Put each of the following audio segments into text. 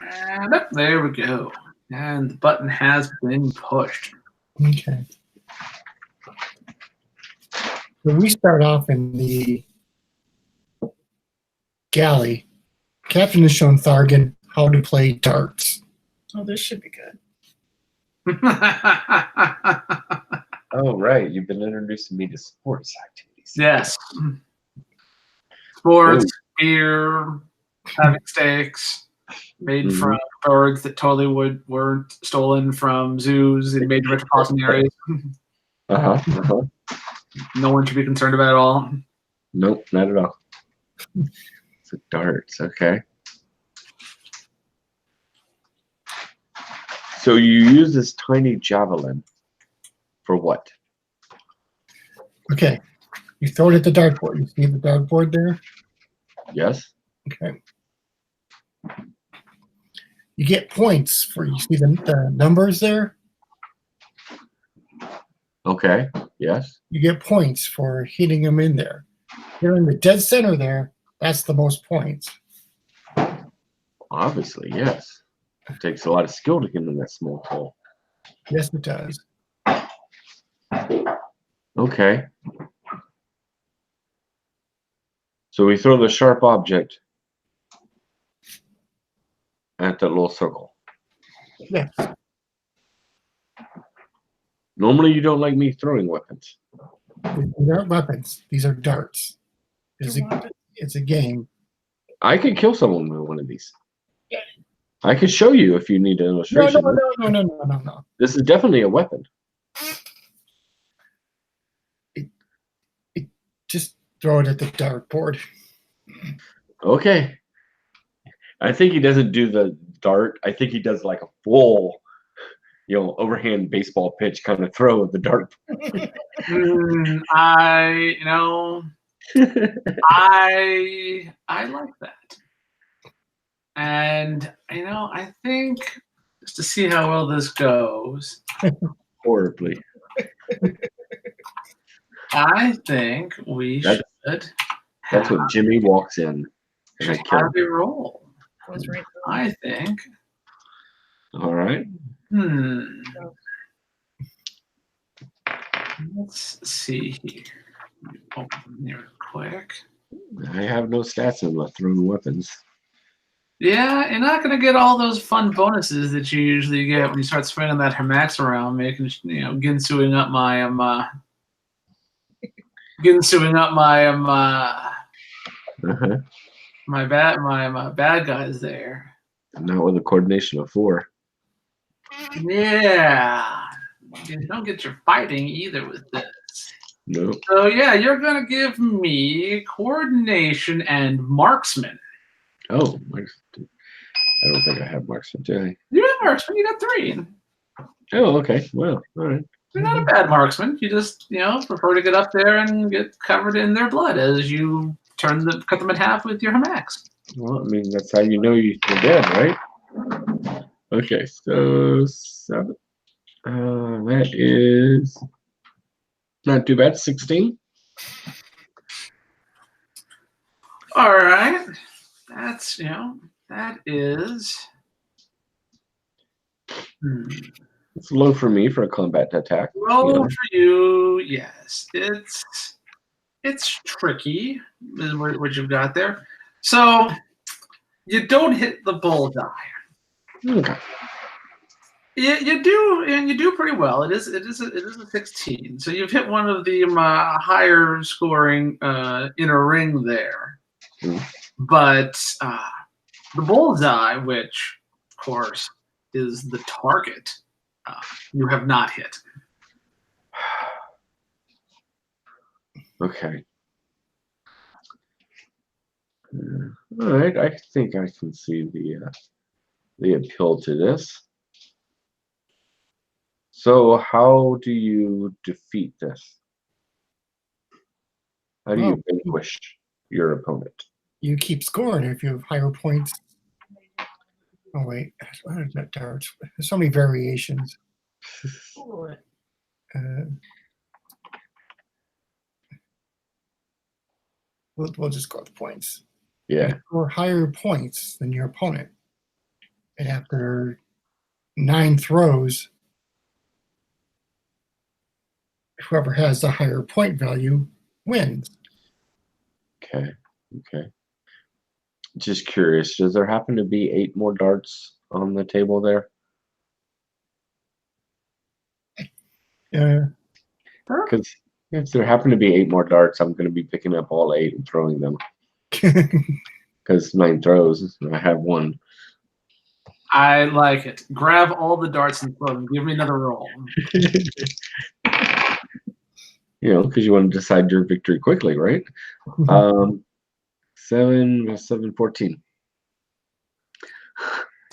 And there we go. And the button has been pushed. Okay. So we start off in the galley. Captain has shown Thargan how to play darts. Oh, this should be good. Oh, right. You've been introducing me to sports activities. Yes. Sports, beer, having steaks made from birds that totally weren't stolen from zoos in major metropolitan areas. No one should be concerned about it at all. Nope, not at all. It's a darts, okay. So you use this tiny javelin for what? Okay. You throw it at the dartboard. You see the dartboard there? Yes. Okay. You get points for, you see the numbers there? Okay. Yes. You get points for hitting them in there. You're in the dead center there. That's the most points. Obviously, yes. It takes a lot of skill to get in that small hole. Yes, it does. Okay. So we throw the sharp object at that little circle. Yes. Normally, you don't like me throwing weapons. These aren't weapons. These are darts. It's a game. I could kill someone with one of these. I could show you if you need an No, illustration. no. This is definitely a weapon. Just throw it at the dartboard. Okay. I think he doesn't do the dart. I think he does like a full, overhand baseball pitch kind of throw with the dart. I like that. And, I think just to see how well this goes. Horribly. I think we should. That's when Jimmy walks in. And I kill him. How do we roll? Right. I think. All right. Let's see here. Open here quick. I have no stats in my thrown weapons. Yeah, you're not gonna get all those fun bonuses that you usually get when you start spinning that Hermax around, making Ginsuing up my my bad guys there. Not with a coordination of 4. Yeah, you don't get your fighting either with this. Nope. So yeah, you're gonna give me coordination and marksman. Oh, I don't think I have marksman, do I? You have marksman. You got 3. Oh, okay. Well, all right. You're not a bad marksman. You just prefer to get up there and get covered in their blood as you cut them in half with your Hermax. Well, I mean, that's how you know you're dead, right? Okay, so 7. That is not too bad. 16. All right. That's, that is. It's low for me for a combat attack. Low for you, yes. It's tricky, is what you've got there. So you don't hit the bullseye. Okay. You do, and you do pretty well. It is a 16. So you've hit one of the higher scoring inner ring there. But the bullseye, which of course is the target, you have not hit. Okay. All right. I think I can see the appeal to this. So how do you defeat this? How do you vanquish your opponent? You keep scoring if you have higher points. Oh wait, what is that darts? There's so many variations. We'll just go with points. Yeah. You score higher points than your opponent, And after 9 throws, whoever has the higher point value wins. Okay. Okay. Just curious, does there happen to be 8 more darts on the table there? Because if there happen to be 8 more darts, I'm going to be picking up all 8 and throwing them. Because 9 throws, I have 1. I like it. Grab all the darts and throw them. Give me another roll. You know, because you want to decide your victory quickly, right? 7 + 7, 14.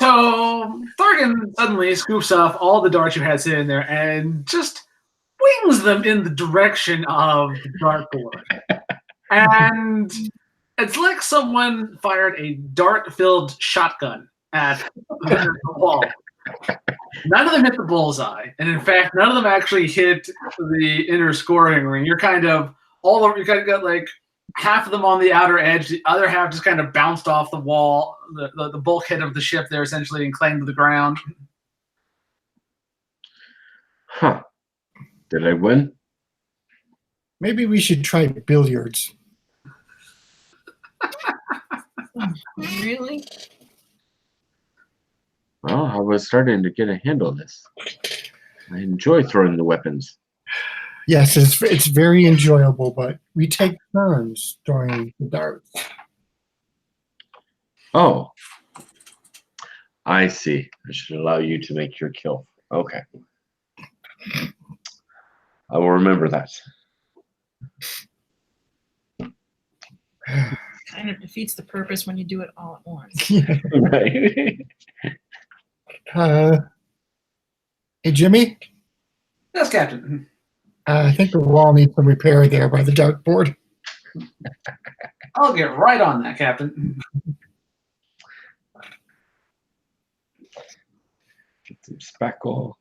So Thorgan suddenly scoops off all the darts you had sitting there and just wings them in the direction of the dartboard. And it's like someone fired a dart-filled shotgun at the wall. None of them hit the bullseye, and in fact, none of them actually hit the inner scoring ring. You're kind of all over. You kind of got like half of them on the outer edge. The other half just kind of bounced off the wall, the bulkhead of the ship there, essentially, and clanged to the ground. Huh. Did I win? Maybe we should try billiards. Really? Well, I was starting to get a handle on this. I enjoy throwing the weapons. Yes, it's very enjoyable, but we take turns throwing the darts. Oh. I see. I should allow you to make your kill. Okay. I will remember that. Kind of defeats the purpose when you do it all at once. Right. Hey, Jimmy, Yes, Captain. I think the wall needs some repair there by the dartboard. I'll get right on that, Captain. Get some spackle.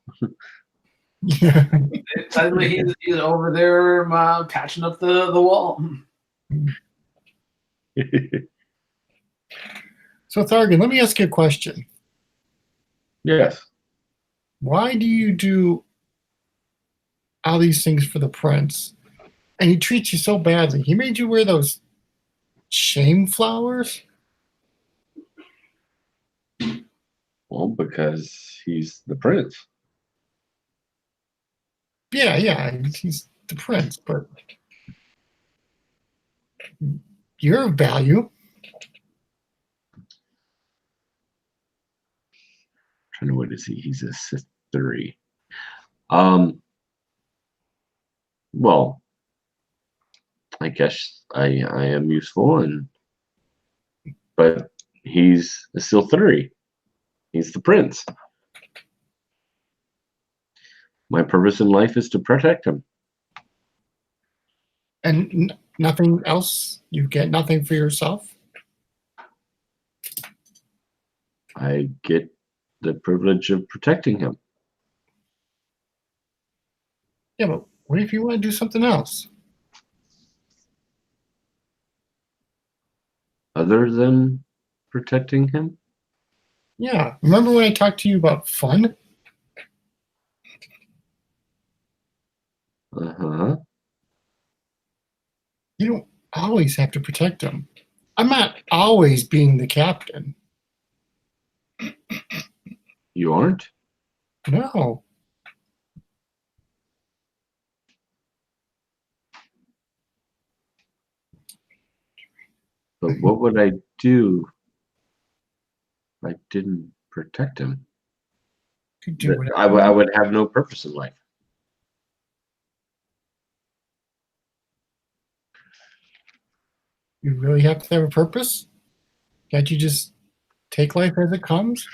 Yeah. Suddenly he's over there patching up the wall. So, Thargan, let me ask you a question. Yes. Why do you do all these things for the prince? And he treats you so badly. He made you wear those shame flowers? Well, because he's the prince. Yeah, he's the prince, but you're of value. Trying to what is he? He's a Sith 3. Well, I guess I am useful, but he's still 3. He's the prince. My purpose in life is to protect him. And nothing else? You get nothing for yourself? I get the privilege of protecting him. Yeah, but what if you want to do something else? Other than protecting him? Yeah. Remember when I talked to you about fun? Uh-huh. You don't always have to protect him. I'm not always being the captain. You aren't? No. But what would I do if I didn't protect him? You do whatever I would have no purpose in life. You really have to have a purpose? Can't you just take life as it comes?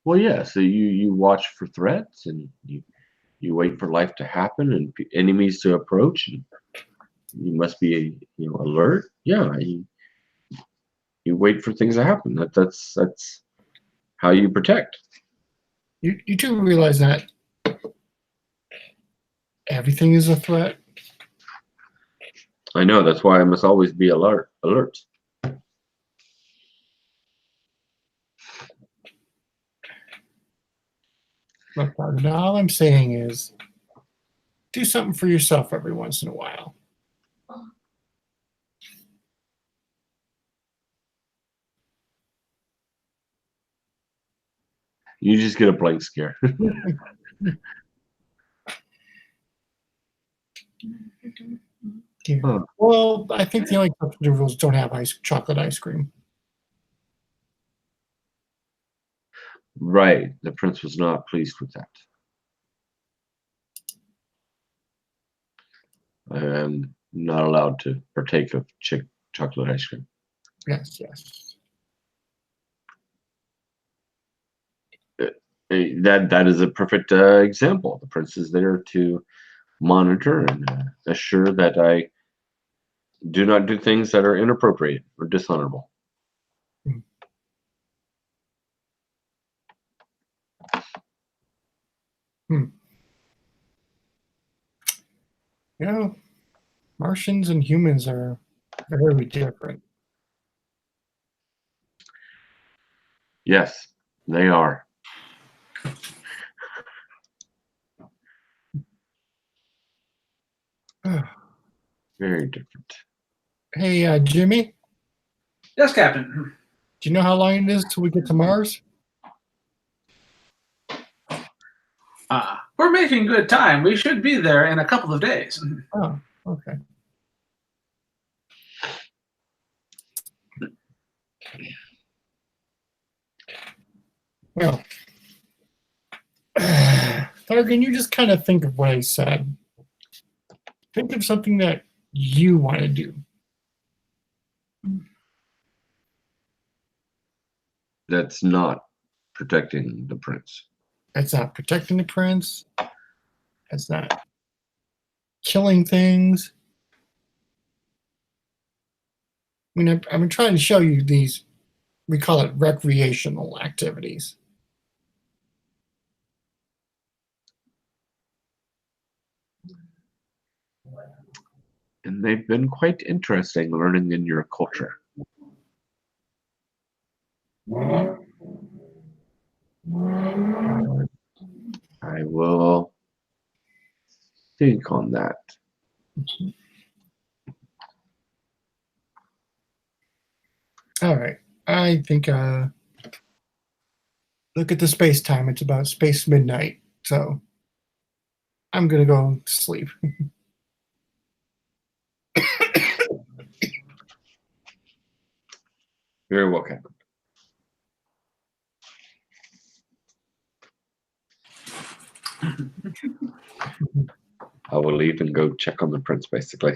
Well, yeah. So you watch for threats, and you wait for life to happen and enemies to approach, and you must be alert. Yeah, you wait for things to happen. That's how you protect. You do realize that everything is a threat? I know, that's why I must always be alert. Look, Arden, all I'm saying is do something for yourself every once in a while. You just get a blank scare. Yeah. Huh. Well, I think the only rules don't have chocolate ice cream. Right. The prince was not pleased with that. I am not allowed to partake of chocolate ice cream. Yes, yes. That is a perfect example. The prince is there to monitor and assure that I do not do things that are inappropriate or dishonorable. You know, Martians and humans are very different. Yes, they are. Very different. Hey, Jimmy, Yes, Captain. do you know how long it is till we get to Mars? We're making good time. We should be there in a couple of days. Oh, okay. Well, Thargan, you just kind of think of what I said. Think of something that you want to do. That's not protecting the prince. That's not protecting the prince. That's not killing things. I mean, I've been trying to show you these, we call it recreational activities. And they've been quite interesting learning in your culture. I will think on that. All right. I think look at the space time. It's about space midnight. So I'm going to go sleep. Very well, Captain. I will leave and go check on the prince, basically.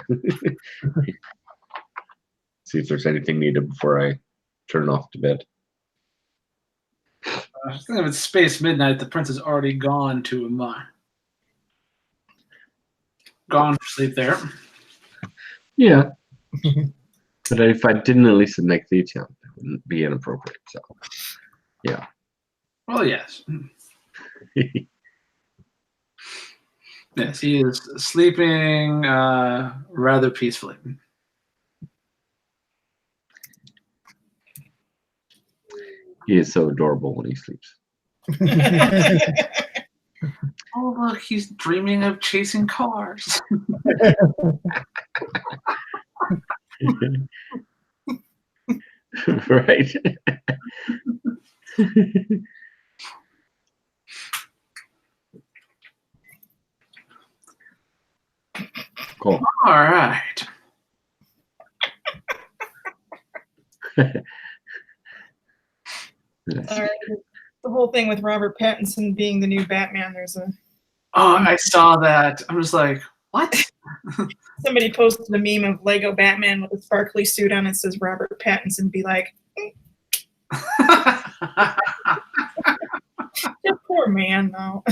See if there's anything needed before I turn off to bed. I think if it's space midnight, the prince has already gone to gone to sleep there. Yeah. But if I didn't at least make the attempt, it wouldn't be inappropriate. So, yeah. Well, yes. Yes, he is sleeping rather peacefully. He is so adorable when he sleeps. Oh, look, he's dreaming of chasing cars. Right. Cool. All right. Yes. All right. The whole thing with Robert Pattinson being the new Batman, there's a Oh, I saw that. I was like, what? somebody posted a meme of Lego Batman with a sparkly suit on. It says Robert Pattinson. Be like, that poor man, though.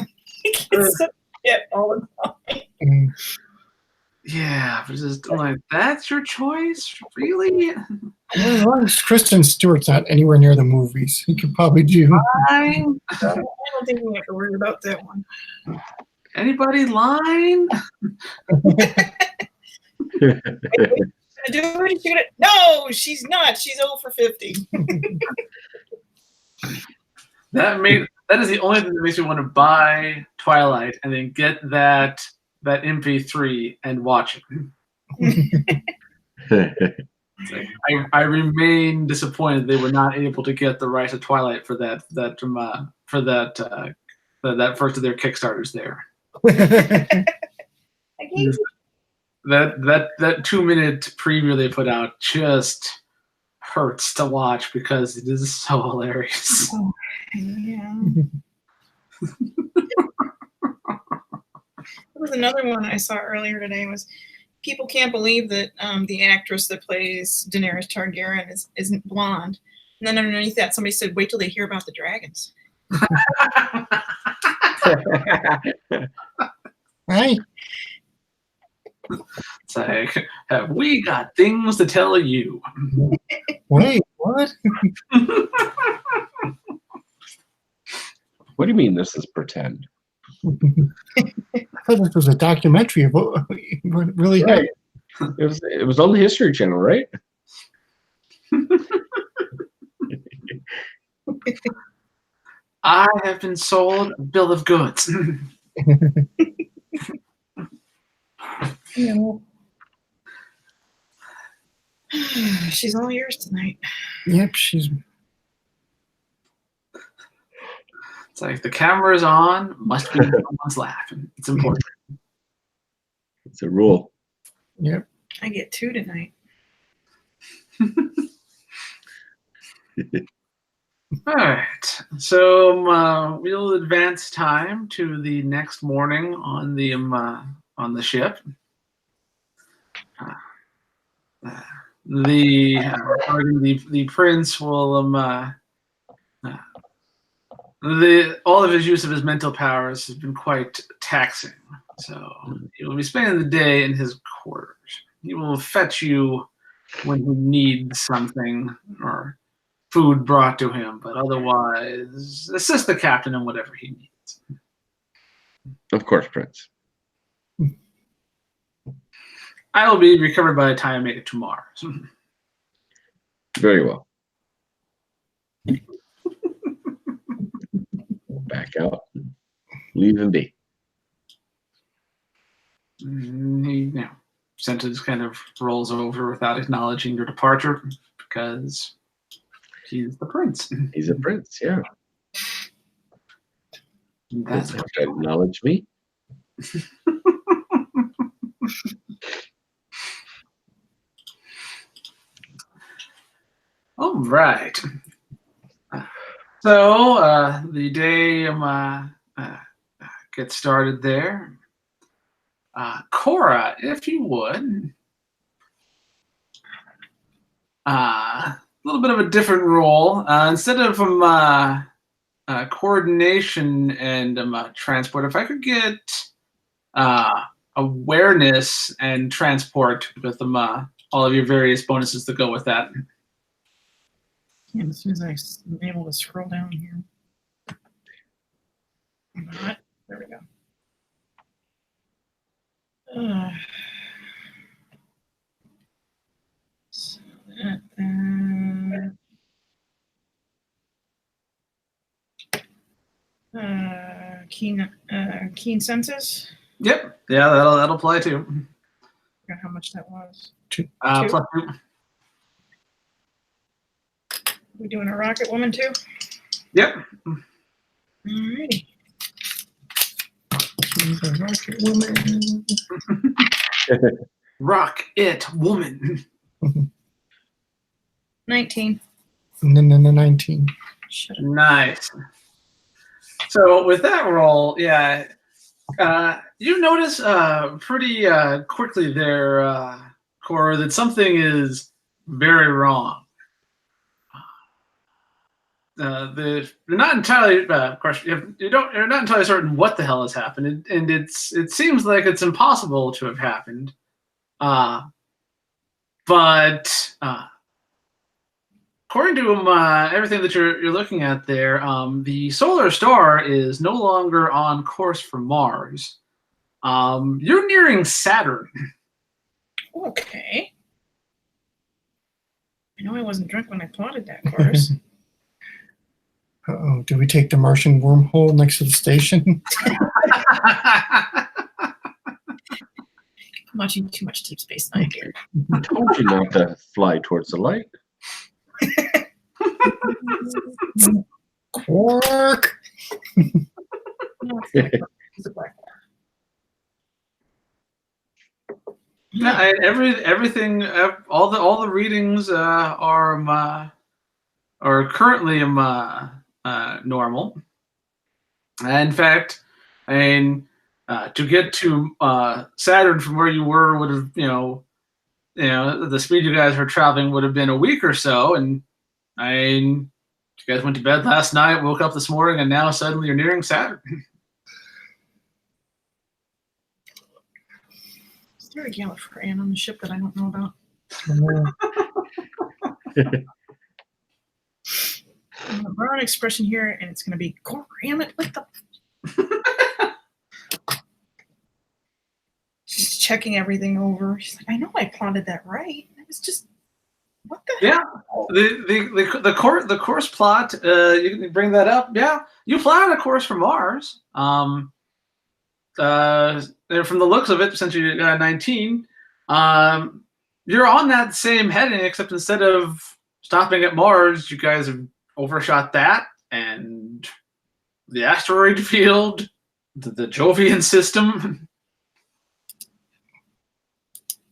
He gets so shit all the time. Mm. Yeah, but just I'm like, that's your choice? Really? As long as Kristen Stewart's not anywhere near the movies, he could probably do. Line? I don't think we have to worry about that one. Anybody line? Gonna do it? Is she gonna... No, she's not. She's 0 for 50. That is the only thing that makes me want to buy Twilight and then get that MP3 and watch it. I remain disappointed they were not able to get the rights to Twilight for that first of their Kickstarters there. I gave you That 2-minute preview they put out just hurts to watch because it is so hilarious. Yeah. There was another one I saw earlier today. Was people can't believe that the actress that plays Daenerys Targaryen isn't blonde. And then underneath that, somebody said, "Wait till they hear about the dragons." Right? It's like, have we got things to tell you? Wait, what? What do you mean this is pretend? I thought this was a documentary about what really Right. It was on the History Channel, right? I have been sold a bill of goods. No. She's all yours tonight. Yep, she's It's like the camera's on, must be someone's laughing. It's important. It's a rule. yep. I get 2 tonight. All right, so we'll advance time to the next morning on the ship. The prince will all of his use of his mental powers has been quite taxing. So he will be spending the day in his quarters. He will fetch you when he needs something or food brought to him, but otherwise assist the captain in whatever he needs. Of course, Prince. I will be recovered by the time I make it to Mars. Very well. Back out. Leave him be. He, sentence kind of rolls over without acknowledging your departure because he's the prince. He's a prince, yeah. That's Doesn't have to acknowledge me. all right. So the day gets started there. Cora, if you would. A little bit of a different role. Instead of coordination and transport, if I could get awareness and transport with all of your various bonuses to go with that. Yeah, as soon as I'm able to scroll down here. I'm not. There we go. So that keen senses. Yep. Yeah, that'll apply too. Forgot how much that was. Plus 2. We doing a rocket woman too? Yep. Alrighty. She's a rocket woman. Rock it, woman. 19. And then 19. Shut up. Nice. So with that roll, yeah, you notice pretty quickly there, Cora, that something is very wrong. You're not entirely you're not entirely certain what the hell has happened, and it seems like it's impossible to have happened. But according to everything that you're looking at there, the solar star is no longer on course for Mars. You're nearing Saturn. Okay. I know I wasn't drunk when I plotted that course. Uh-oh, do we take the Martian wormhole next to the station? I'm watching too much Deep Space Nine here. I told you not to fly towards the light. Quark! No, it's not. It's a black hole. Yeah, and everything, all the readings are currently normal. In fact, I mean, to get to Saturn from where you were would have, the speed you guys were traveling would have been a week or so. And I mean, you guys went to bed last night, woke up this morning, and now suddenly you're nearing Saturn. Is there a Gallifreyan on the ship that I don't know about? I'm gonna borrow an expression here, and it's gonna be "Damn it, what the." She's checking everything over. She's like, "I know I plotted that right. It was just what the Yeah. hell?" The course plot, you can bring that up. Yeah, you plotted a course for Mars. From the looks of it, since you're 19, you're on that same heading, except instead of stopping at Mars, you guys have overshot that and the asteroid field, the Jovian system.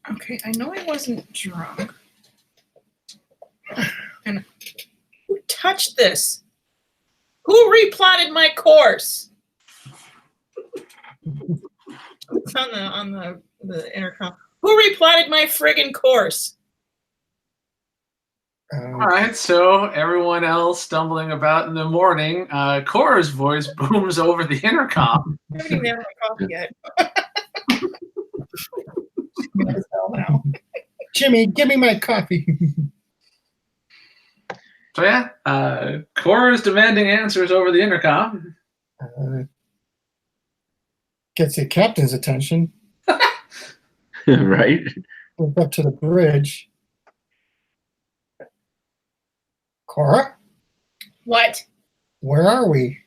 Okay, I know I wasn't drunk. And who touched this? Who replotted my course? It's on the intercom. Who replotted my friggin' course? All right, so everyone else stumbling about in the morning, Cora's voice booms over the intercom. I haven't even had my coffee yet. I'm gonna tell now. Jimmy, give me my coffee. So yeah, Cora's demanding answers over the intercom. Gets the captain's attention. Right? Goes up to the bridge. Cora, What? where are we?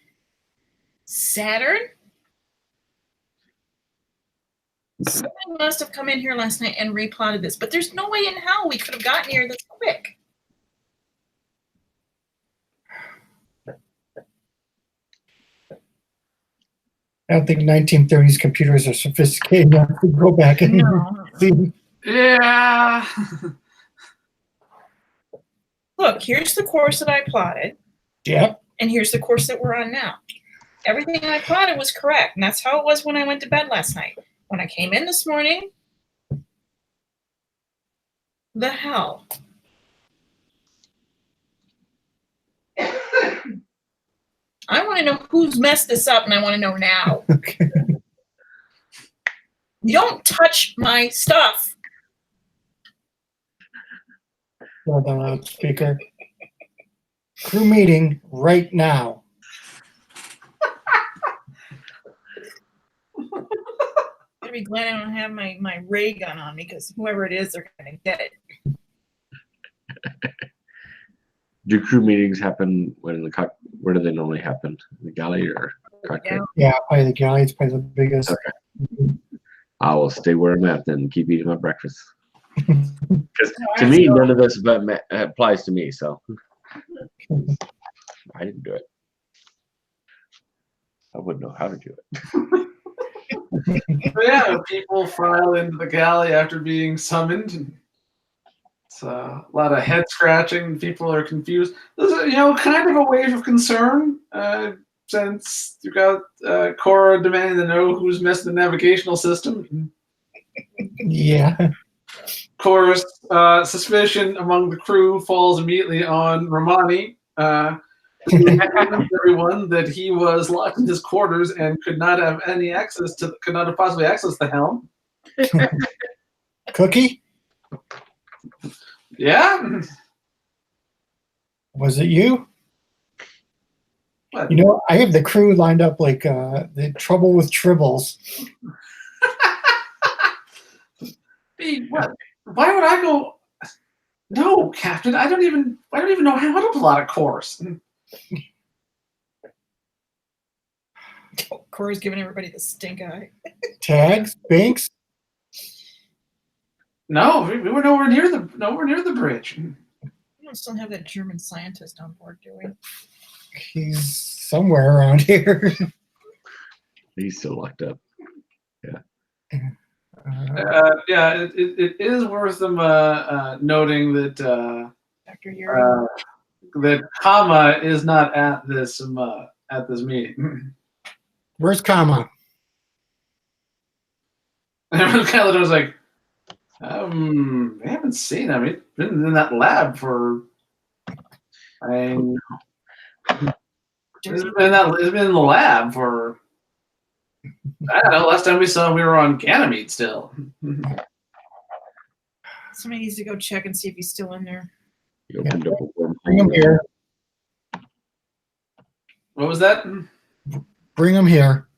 Saturn? Someone must have come in here last night and replotted this, but there's no way in hell we could have gotten here this quick. I don't think 1930s computers are sophisticated enough to go back and No. see. Yeah. Look, here's the course that I plotted, Yep. and here's the course that we're on now. Everything I plotted was correct, and that's how it was when I went to bed last night. When I came in this morning, the hell? I want to know who's messed this up, and I want to know now. Okay. You don't touch my stuff. Hold on loudspeaker. Crew meeting right now. I'd be glad I don't have my ray gun on me, because whoever it is, they're going to get it. Do crew meetings happen when where do they normally happen? In the galley or cockpit? Yeah, probably the galley is probably the biggest. Okay. I will stay where I'm at then. Keep eating my breakfast. Because to me, none of this applies to me. So I didn't do it. I wouldn't know how to do it. But yeah, people file into the galley after being summoned. And it's a lot of head scratching. People are confused. There's kind of a wave of concern since you got Cora demanding to know who's messed the navigational system. Yeah. Cora's suspicion among the crew falls immediately on Romani. He informed everyone that he was locked in his quarters and could not have possibly accessed the helm. Cookie, Yeah. was it you? What? You know, I have the crew lined up like the Trouble with Tribbles. What? Why would I go? No, Captain. I don't even know how to plot a course. Corey's giving everybody the stink eye. Tags, Binks. No, we were nowhere near the bridge. We don't still have that German scientist on board, do we? He's somewhere around here. He's still locked up. Yeah, it is worth them noting that Dr. Yuri. that Kama is not at this meeting. Where's Kama? And Caledon was like, we haven't seen him. He's been in that lab for. He's been in the lab for. I don't know. Last time we saw him, we were on Ganymede still. Somebody needs to go check and see if he's still in there. He opened up a wormhole. Bring him here. What was that? Bring him here.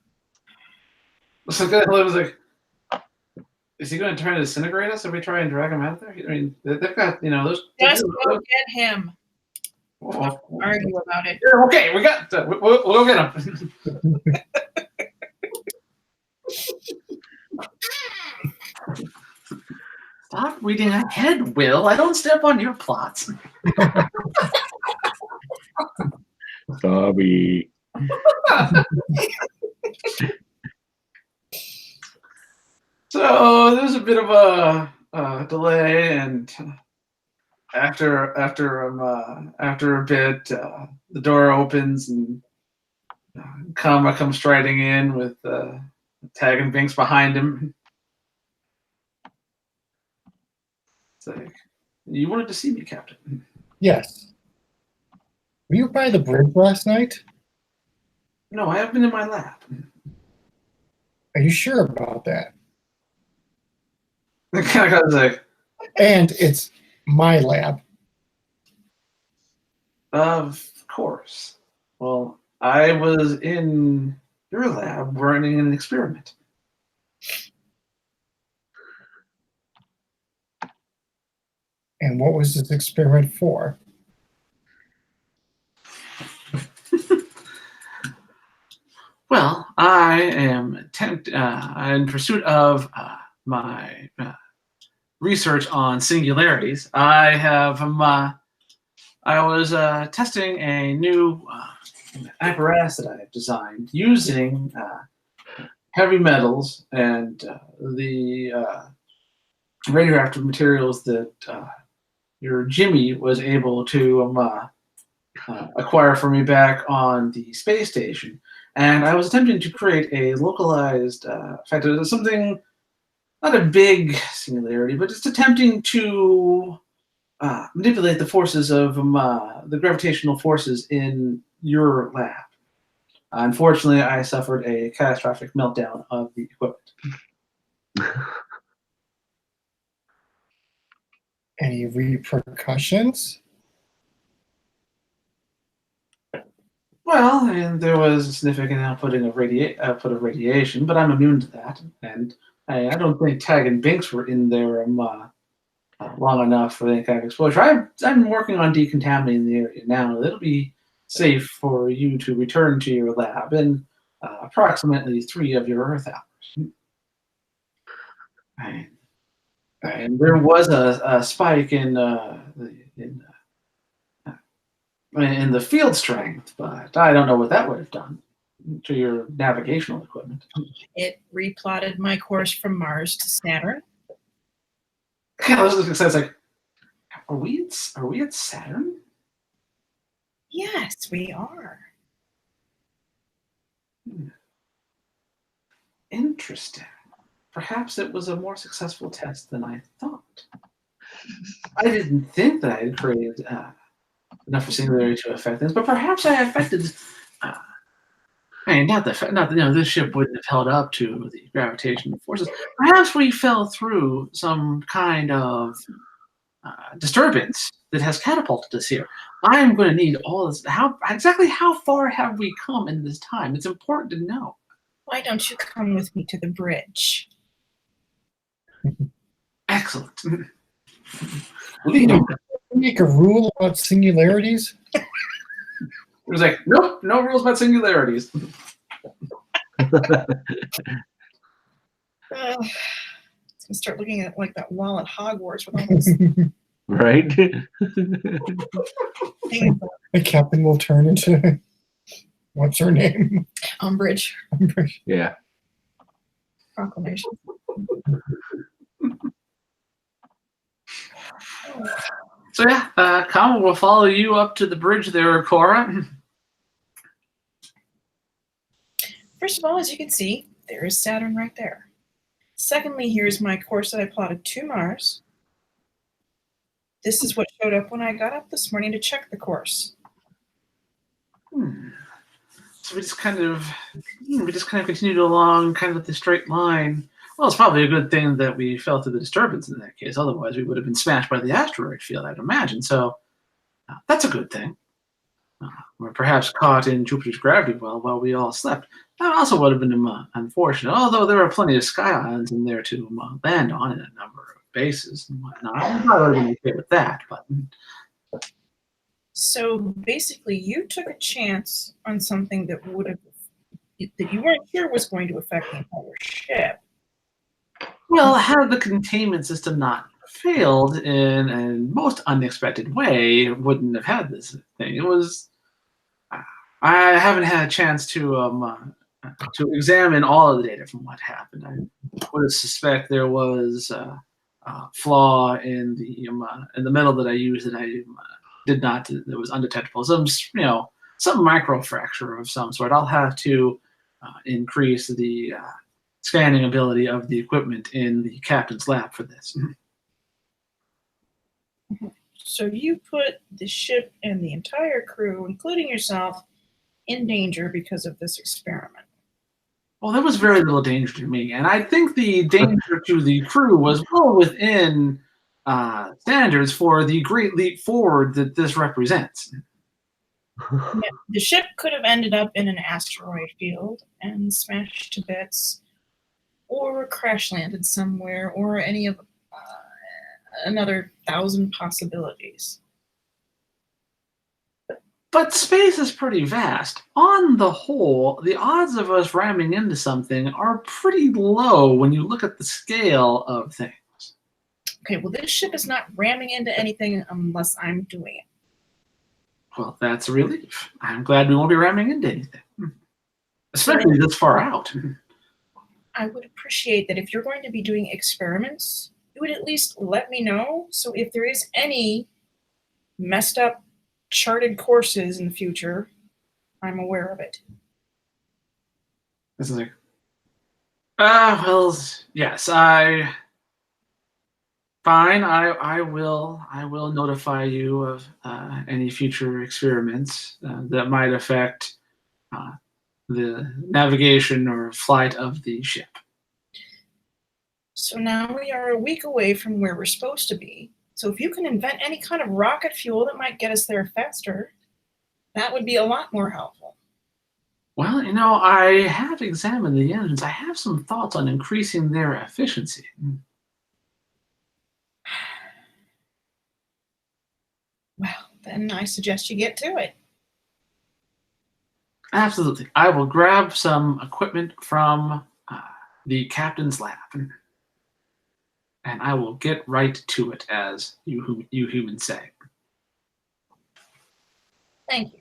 So Caledon was like, is he going to try to disintegrate us if we try and drag him out there? I mean, they've got those. Just go get him. Oh, Argue about it. yeah, okay, we got. We'll go get him. Stop reading ahead, Will. I don't step on your plots. Bobby. So there's a bit of a delay, and after a bit, the door opens and Kama comes striding in with Tag and Binks behind him. It's like, you wanted to see me, Captain. Yes. Were you by the bridge last night? No, I have been in my lab. Are you sure about that? The kind of guy's like, And it's my lab. of course. Well, I was in your lab running an experiment. And what was this experiment for? Well, I am in pursuit of my research on singularities. I was testing a new apparatus that I have designed using heavy metals and the radioactive materials that your Jimmy was able to acquire for me back on the space station. And I was attempting to create a localized factor, something, not a big singularity, but just attempting to manipulate the forces of the gravitational forces in your lab. Unfortunately, I suffered a catastrophic meltdown of the equipment. Any repercussions? Well, and there was a significant output of radiation, but I'm immune to that. And I don't think Tag and Binks were in there long enough for any kind of exposure. I'm working on decontaminating the area now. It'll be safe for you to return to your lab in approximately 3 of your Earth hours. And there was a spike in the field strength, but I don't know what that would have done to your navigational equipment. It replotted my course from Mars to Saturn. I was just saying, like, are we at Saturn? Yes, we are. Interesting. Perhaps it was a more successful test than I thought. I didn't think that I had created enough for singularity to affect things, but perhaps I affected. This ship wouldn't have held up to the gravitational forces. Perhaps we fell through some kind of disturbance that has catapulted us here. I am going to need all this. Exactly how far have we come in this time? It's important to know. Why don't you come with me to the bridge? Excellent. You know, make a rule about singularities. It was like, nope, no rules about singularities. It's gonna start looking at like that wall at Hogwarts with all those Right? things. The captain will turn into what's her name? Umbridge Yeah. proclamation. So yeah, Kama will follow you up to the bridge there, Cora. First of all, as you can see, there is Saturn right there. Secondly, here's my course that I plotted to Mars. This is what showed up when I got up this morning to check the course. So we just kind of continued along kind of with the straight line. Well, it's probably a good thing that we fell through the disturbance in that case. Otherwise, we would have been smashed by the asteroid field, I'd imagine. So that's a good thing. We're perhaps caught in Jupiter's gravity well while we all slept. That also would have been unfortunate, although there are plenty of sky islands in there to land on in a number of bases and whatnot. I would have been okay with that, but... So basically, you took a chance on something that you weren't sure was going to affect the entire ship. Well, had the containment system not failed in a most unexpected way, it wouldn't have had this thing. It was... I haven't had a chance to examine all of the data from what happened. I would suspect there was a flaw in the metal that I used that I did not. That was undetectable. Some micro fracture of some sort. I'll have to increase the scanning ability of the equipment in the captain's lab for this. So you put the ship and the entire crew, including yourself, in danger because of this experiment. Well, there was very little danger to me, and I think the danger to the crew was well within standards for the great leap forward that this represents. Yeah, the ship could have ended up in an asteroid field and smashed to bits, or crash landed somewhere, or any of another 1,000 possibilities. But space is pretty vast. On the whole, the odds of us ramming into something are pretty low when you look at the scale of things. Okay, well, this ship is not ramming into anything unless I'm doing it. Well, that's a relief. I'm glad we won't be ramming into anything. Especially this far out. I would appreciate that if you're going to be doing experiments, you would at least let me know. So if there is any messed up charted courses in the future, I'm aware of it. This is like, well, yes, fine. I will notify you of any future experiments that might affect the navigation or flight of the ship. So now we are a week away from where we're supposed to be. So if you can invent any kind of rocket fuel that might get us there faster, that would be a lot more helpful. Well, I have examined the engines. I have some thoughts on increasing their efficiency. Well, then I suggest you get to it. Absolutely. I will grab some equipment from the captain's lab, and I will get right to it, as you humans say. Thank you.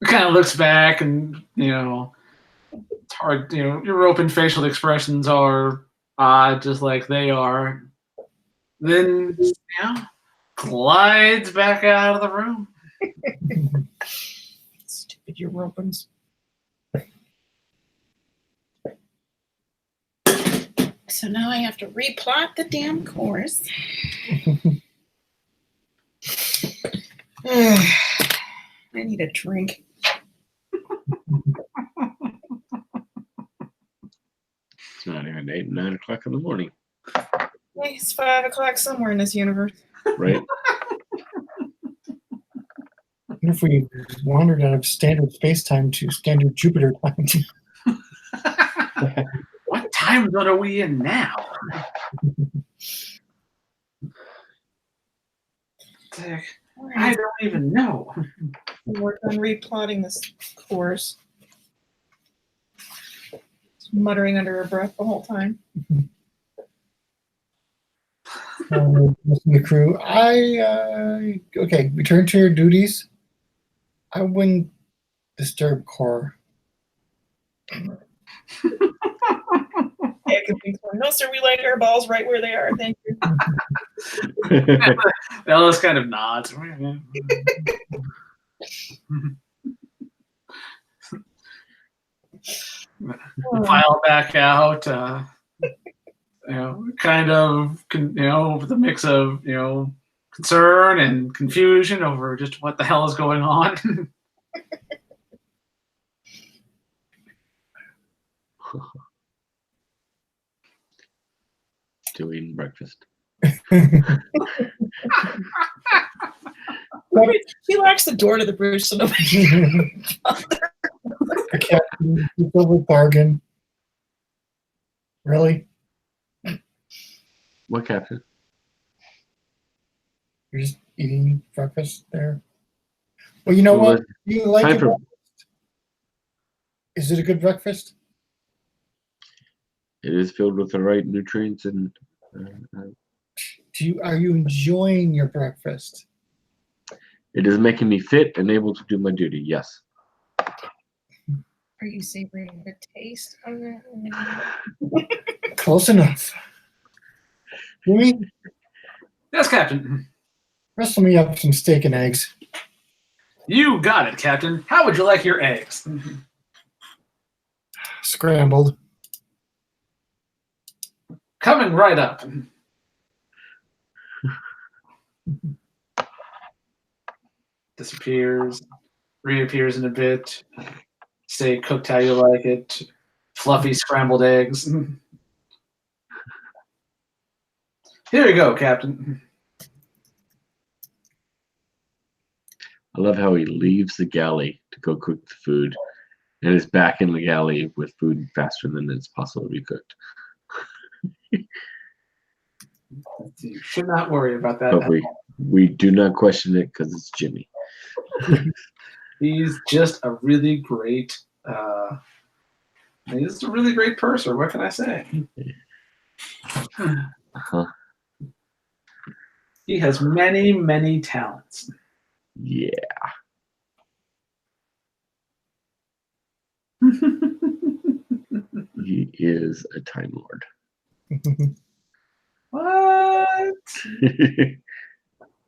Kind of looks back, and it's hard. Your open facial expressions are odd, just like they are. Then glides back out of the room. Stupid Europans. So now I have to replot the damn course. I need a drink. It's not even 8, 9 o'clock in the morning. It's 5 o'clock somewhere in this universe. Right? What if we wandered out of standard space-time to standard Jupiter time? What time zone are we in now? Like, All I right. don't even know. Work on replotting this course. Muttering under her breath the whole time. Most of the crew. Okay, return to your duties. I wouldn't disturb Cora. Yeah, no, sir, we like our balls right where they are. Thank you. Ellis kind of nods. File back out. Kind of, with a mix of, concern and confusion over just what the hell is going on. Doing breakfast. He locks the door to the bridge so nobody. The captain, the silver bargain. Really? What captain? You're just eating breakfast there? Well, you know Well, what? You like time it? for- Is it a good breakfast? It is filled with the right nutrients and Are you enjoying your breakfast? it is making me fit and able to do my duty. Yes. Are you savoring the taste of it? Close enough. Jimmy, Yes, Captain. wrestle me up some steak and eggs. You got it, Captain. How would you like your eggs? Scrambled. Coming right up. Disappears, reappears in a bit. Steak cooked how you like it. Fluffy scrambled eggs. Here you go, Captain. I love how he leaves the galley to go cook the food and is back in the galley with food faster than it's possible to be cooked. You should not worry about that. But we do not question it because it's Jimmy. He's just a really great he's a really great purser. What can I say? Uh-huh. He has many, many talents. Yeah. He is a Time Lord. What?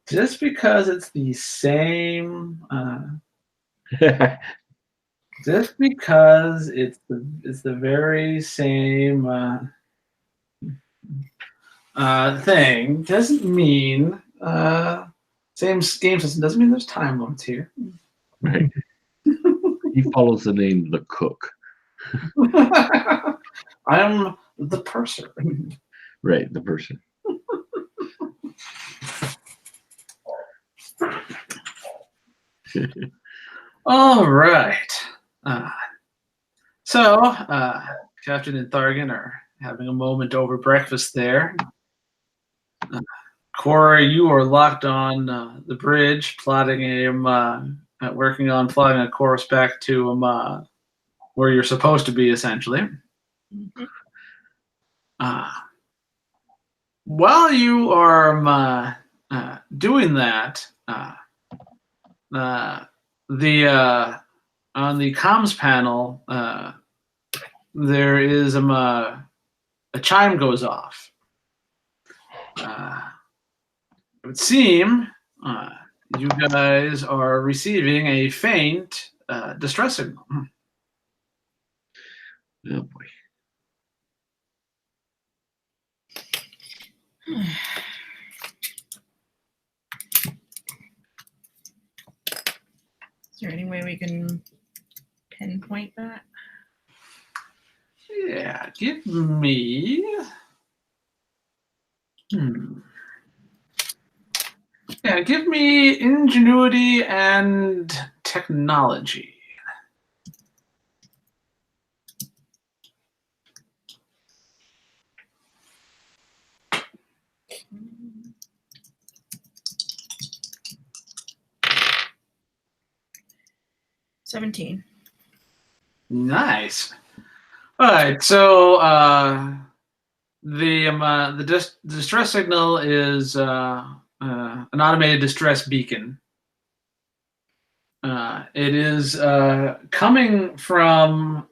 Just because it's the same just because it's the very same thing doesn't mean same game system doesn't mean there's time limits here. Right. He follows the name the Cook. I'm the purser. Right, the person. All right. So Captain and Thargan are having a moment over breakfast there. Cora, you are locked on the bridge, working on plotting a course back to where you're supposed to be, essentially. Mhm. While you are doing that, the on the comms panel, there is a chime goes off. It would seem you guys are receiving a faint distress signal. Oh boy. Is there any way we can pinpoint that? Yeah, give me. Yeah, give me ingenuity and technology. 17. Nice. All right, so the distress signal is an automated distress beacon. It is coming from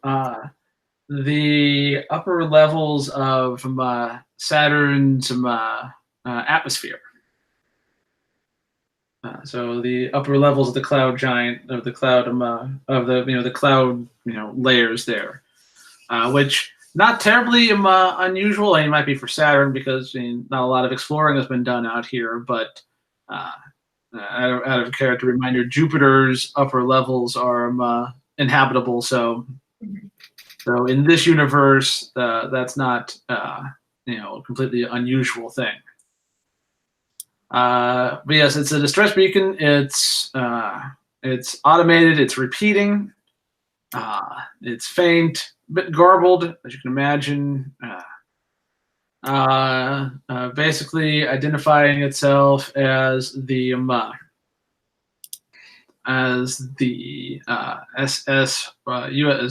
the upper levels of Saturn's atmosphere. So the upper levels of the cloud giant of the cloud the cloud layers there, which not terribly unusual. It might be for Saturn because not a lot of exploring has been done out here, but out of character reminder, Jupiter's upper levels are inhabitable. So in this universe, that's not a completely unusual thing. But yes, it's a distress beacon. It's automated. It's repeating. It's faint, a bit garbled, as you can imagine. Basically identifying itself as the SS as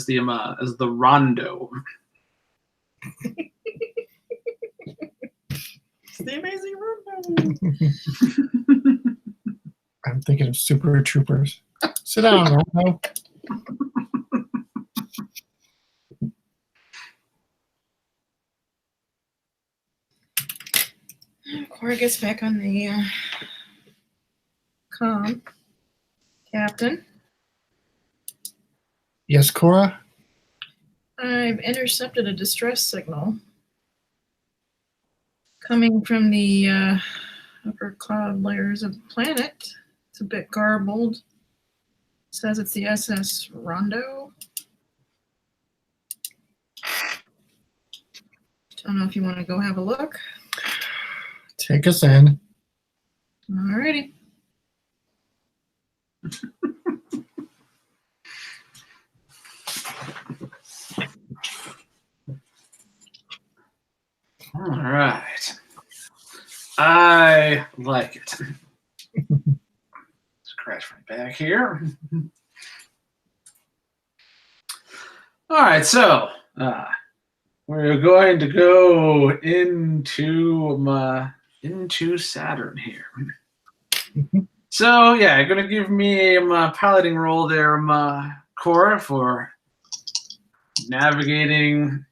the Rondo. It's the amazing Rondo. I'm thinking of Super Troopers. Sit down, Rondo. Cora gets back on the comm. Captain, Yes, Cora? I've intercepted a distress signal coming from the upper cloud layers of the planet. It's a bit garbled. It says it's the SS Rondo. Don't know if you want to go have a look. Take us in. Alrighty. All right. I like it. Scratch my back here. All right, so we're going to go into Saturn here. So yeah, you're gonna give me a piloting role there, Cora, for navigating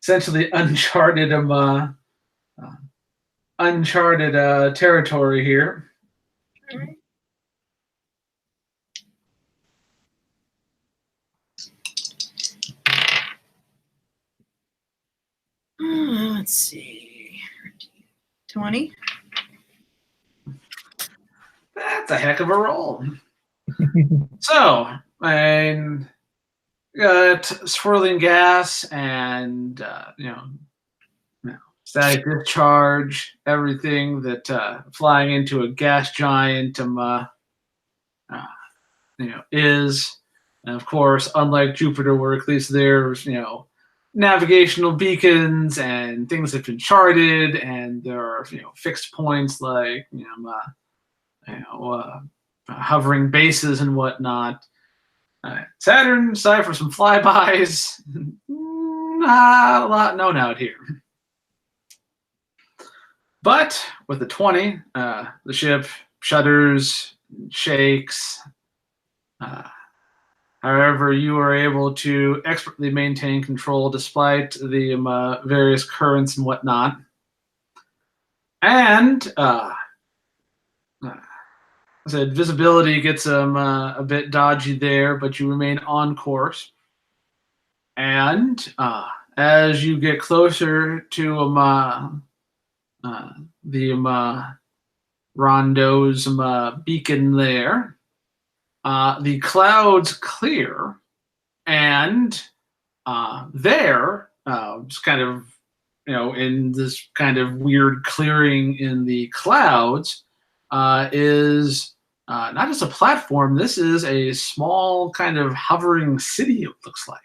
essentially uncharted territory here. All right. Let's see. 20. That's a heck of a roll. So, and got swirling gas and static discharge, everything that flying into a gas giant is. And of course, unlike Jupiter, where at least there's navigational beacons and things have been charted, and there are fixed points like hovering bases and whatnot. Saturn, aside for some flybys, not a lot known out here. But with the 20, the ship shudders, shakes. However, you are able to expertly maintain control despite the various currents and whatnot. And I said visibility gets a bit dodgy there, but you remain on course. And as you get closer to the Rondo's beacon there, the clouds clear, and there, just kind of, in this kind of weird clearing in the clouds, is not just a platform. This is a small kind of hovering city, it looks like.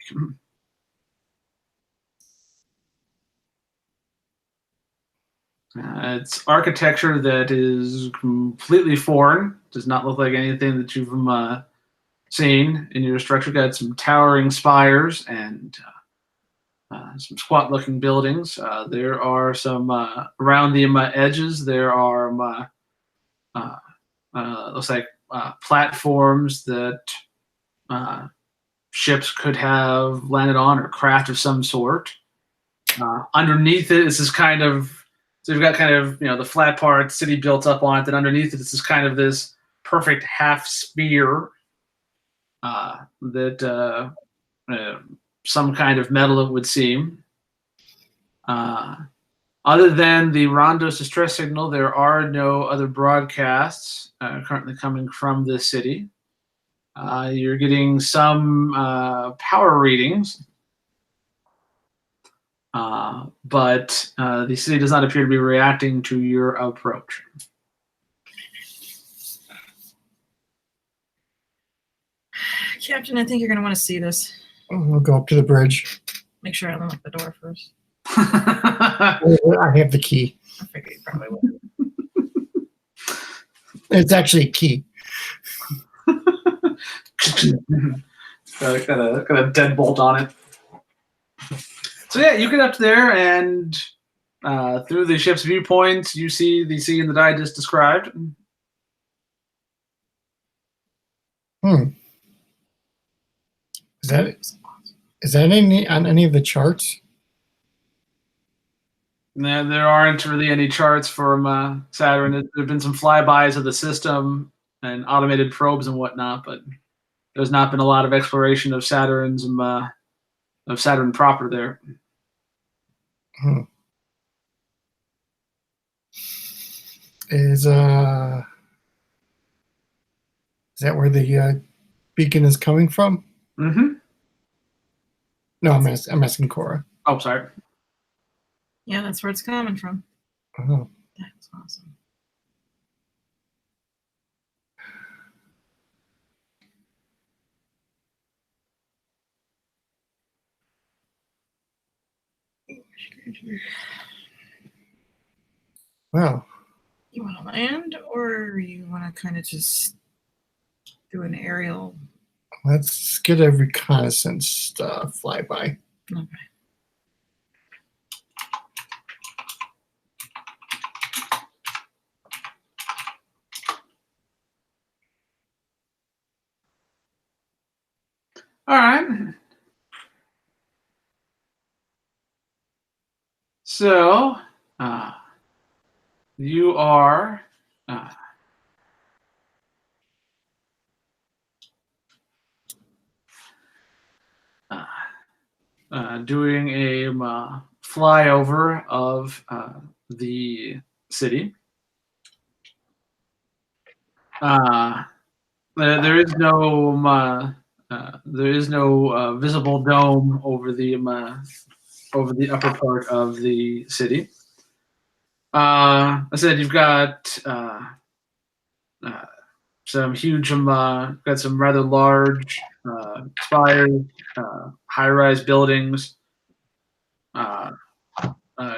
It's architecture that is completely foreign. Does not look like anything that you've seen in your structure. Got some towering spires and some squat-looking buildings. There are some around the edges. There are looks like platforms that ships could have landed on, or craft of some sort. Underneath it, this is kind of, so you've got kind of, the flat part, city built up on it, and underneath it, this is kind of this perfect half sphere that some kind of metal, it would seem. Other than the Rondo's distress signal, there are no other broadcasts currently coming from this city. You're getting some power readings, but the city does not appear to be reacting to your approach. Captain, I think you're going to want to see this. We'll go up to the bridge. Make sure I unlock the door first. I have the key. I figured you probably would. It's actually a key. got a deadbolt on it. So yeah, you get up there, and through the ship's viewpoint, you see the sea and the die just described. Is that on any of the charts? No, there aren't really any charts from Saturn. There have been some flybys of the system and automated probes and whatnot, but there's not been a lot of exploration of Saturn's of Saturn proper there. Is that where the beacon is coming from? Mm-hmm. No, I'm asking Cora. Oh, sorry. Yeah, that's where it's coming from. Oh. That's awesome. Well, You want to land, or you want to kind of just do an aerial? let's get a reconnaissance flyby. Okay. All right. So, you are doing a flyover of the city. There is no visible dome over the upper part of the city. I said you've got some huge, got some rather large spires, high-rise buildings. A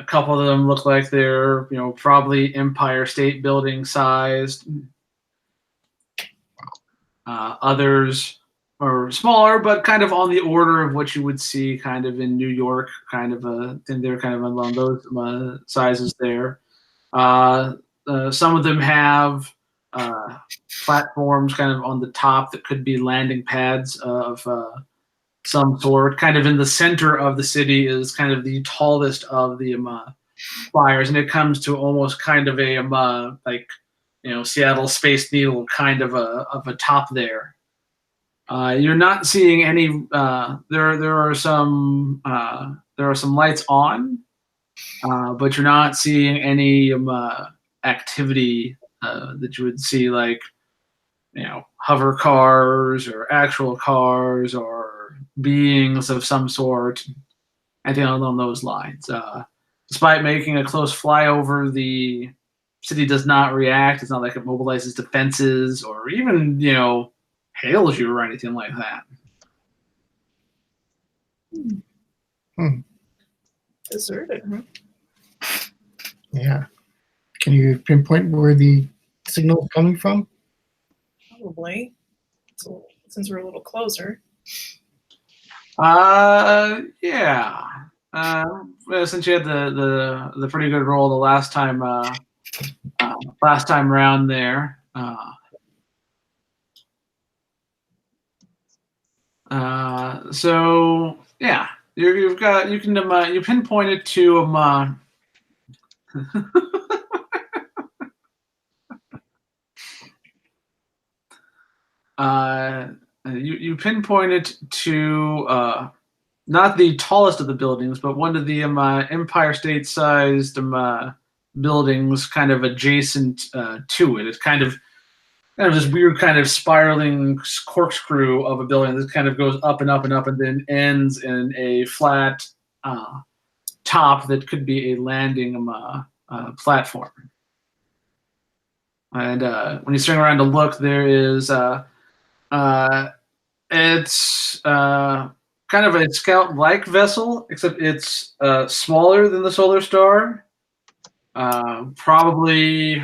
couple of them look like they're, probably Empire State Building sized. Others are smaller, but kind of on the order of what you would see kind of in New York, and they're kind of along those sizes there. Some of them have platforms kind of on the top that could be landing pads of some sort. Kind of in the center of the city is kind of the tallest of the spires, and it comes to almost kind of a Seattle Space Needle kind of a top there. You're not seeing any. There are some lights on, but you're not seeing any activity that you would see, like hover cars or actual cars or beings of some sort, anything along those lines. Despite making a close flyover, the city does not react. It's not like it mobilizes defenses or even hails you or anything like that. Deserted, huh? Yeah. Can you pinpoint where the signal is coming from? Probably. since we're a little closer. Yeah. Well, since you had the pretty good roll the last time round there. So yeah, you pinpoint it to you pinpoint it to not the tallest of the buildings, but one of the Empire State sized buildings kind of adjacent to it. It's kind of this weird kind of spiraling corkscrew of a building that kind of goes up and up and up and then ends in a flat top that could be a landing platform. And when you swing around to look, there is it's kind of a scout-like vessel, except it's smaller than the Solar Star. Probably,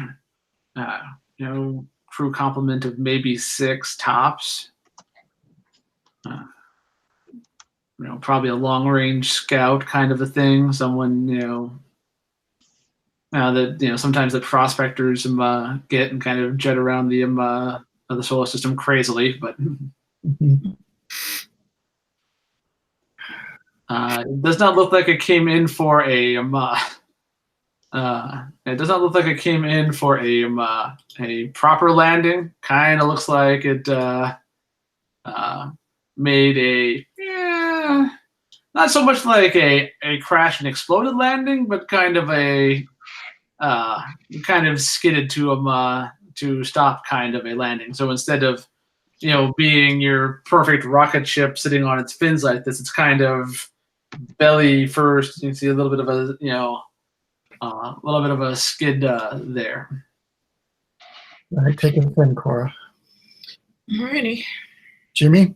crew complement of maybe 6 tops. Probably a long-range scout kind of a thing. Someone, that sometimes the prospectors get and kind of jet around the solar system crazily, but. It does not look like it came in for a. It does not look like it came in for a proper landing. Kind of looks like it made a not so much like a crash and exploded landing, but kind of a kind of skidded to stop kind of a landing. So instead of being your perfect rocket ship sitting on its fins like this, it's kind of belly first. You can see a little bit of a skid there. All right, take it in, Cora. Alrighty. Jimmy,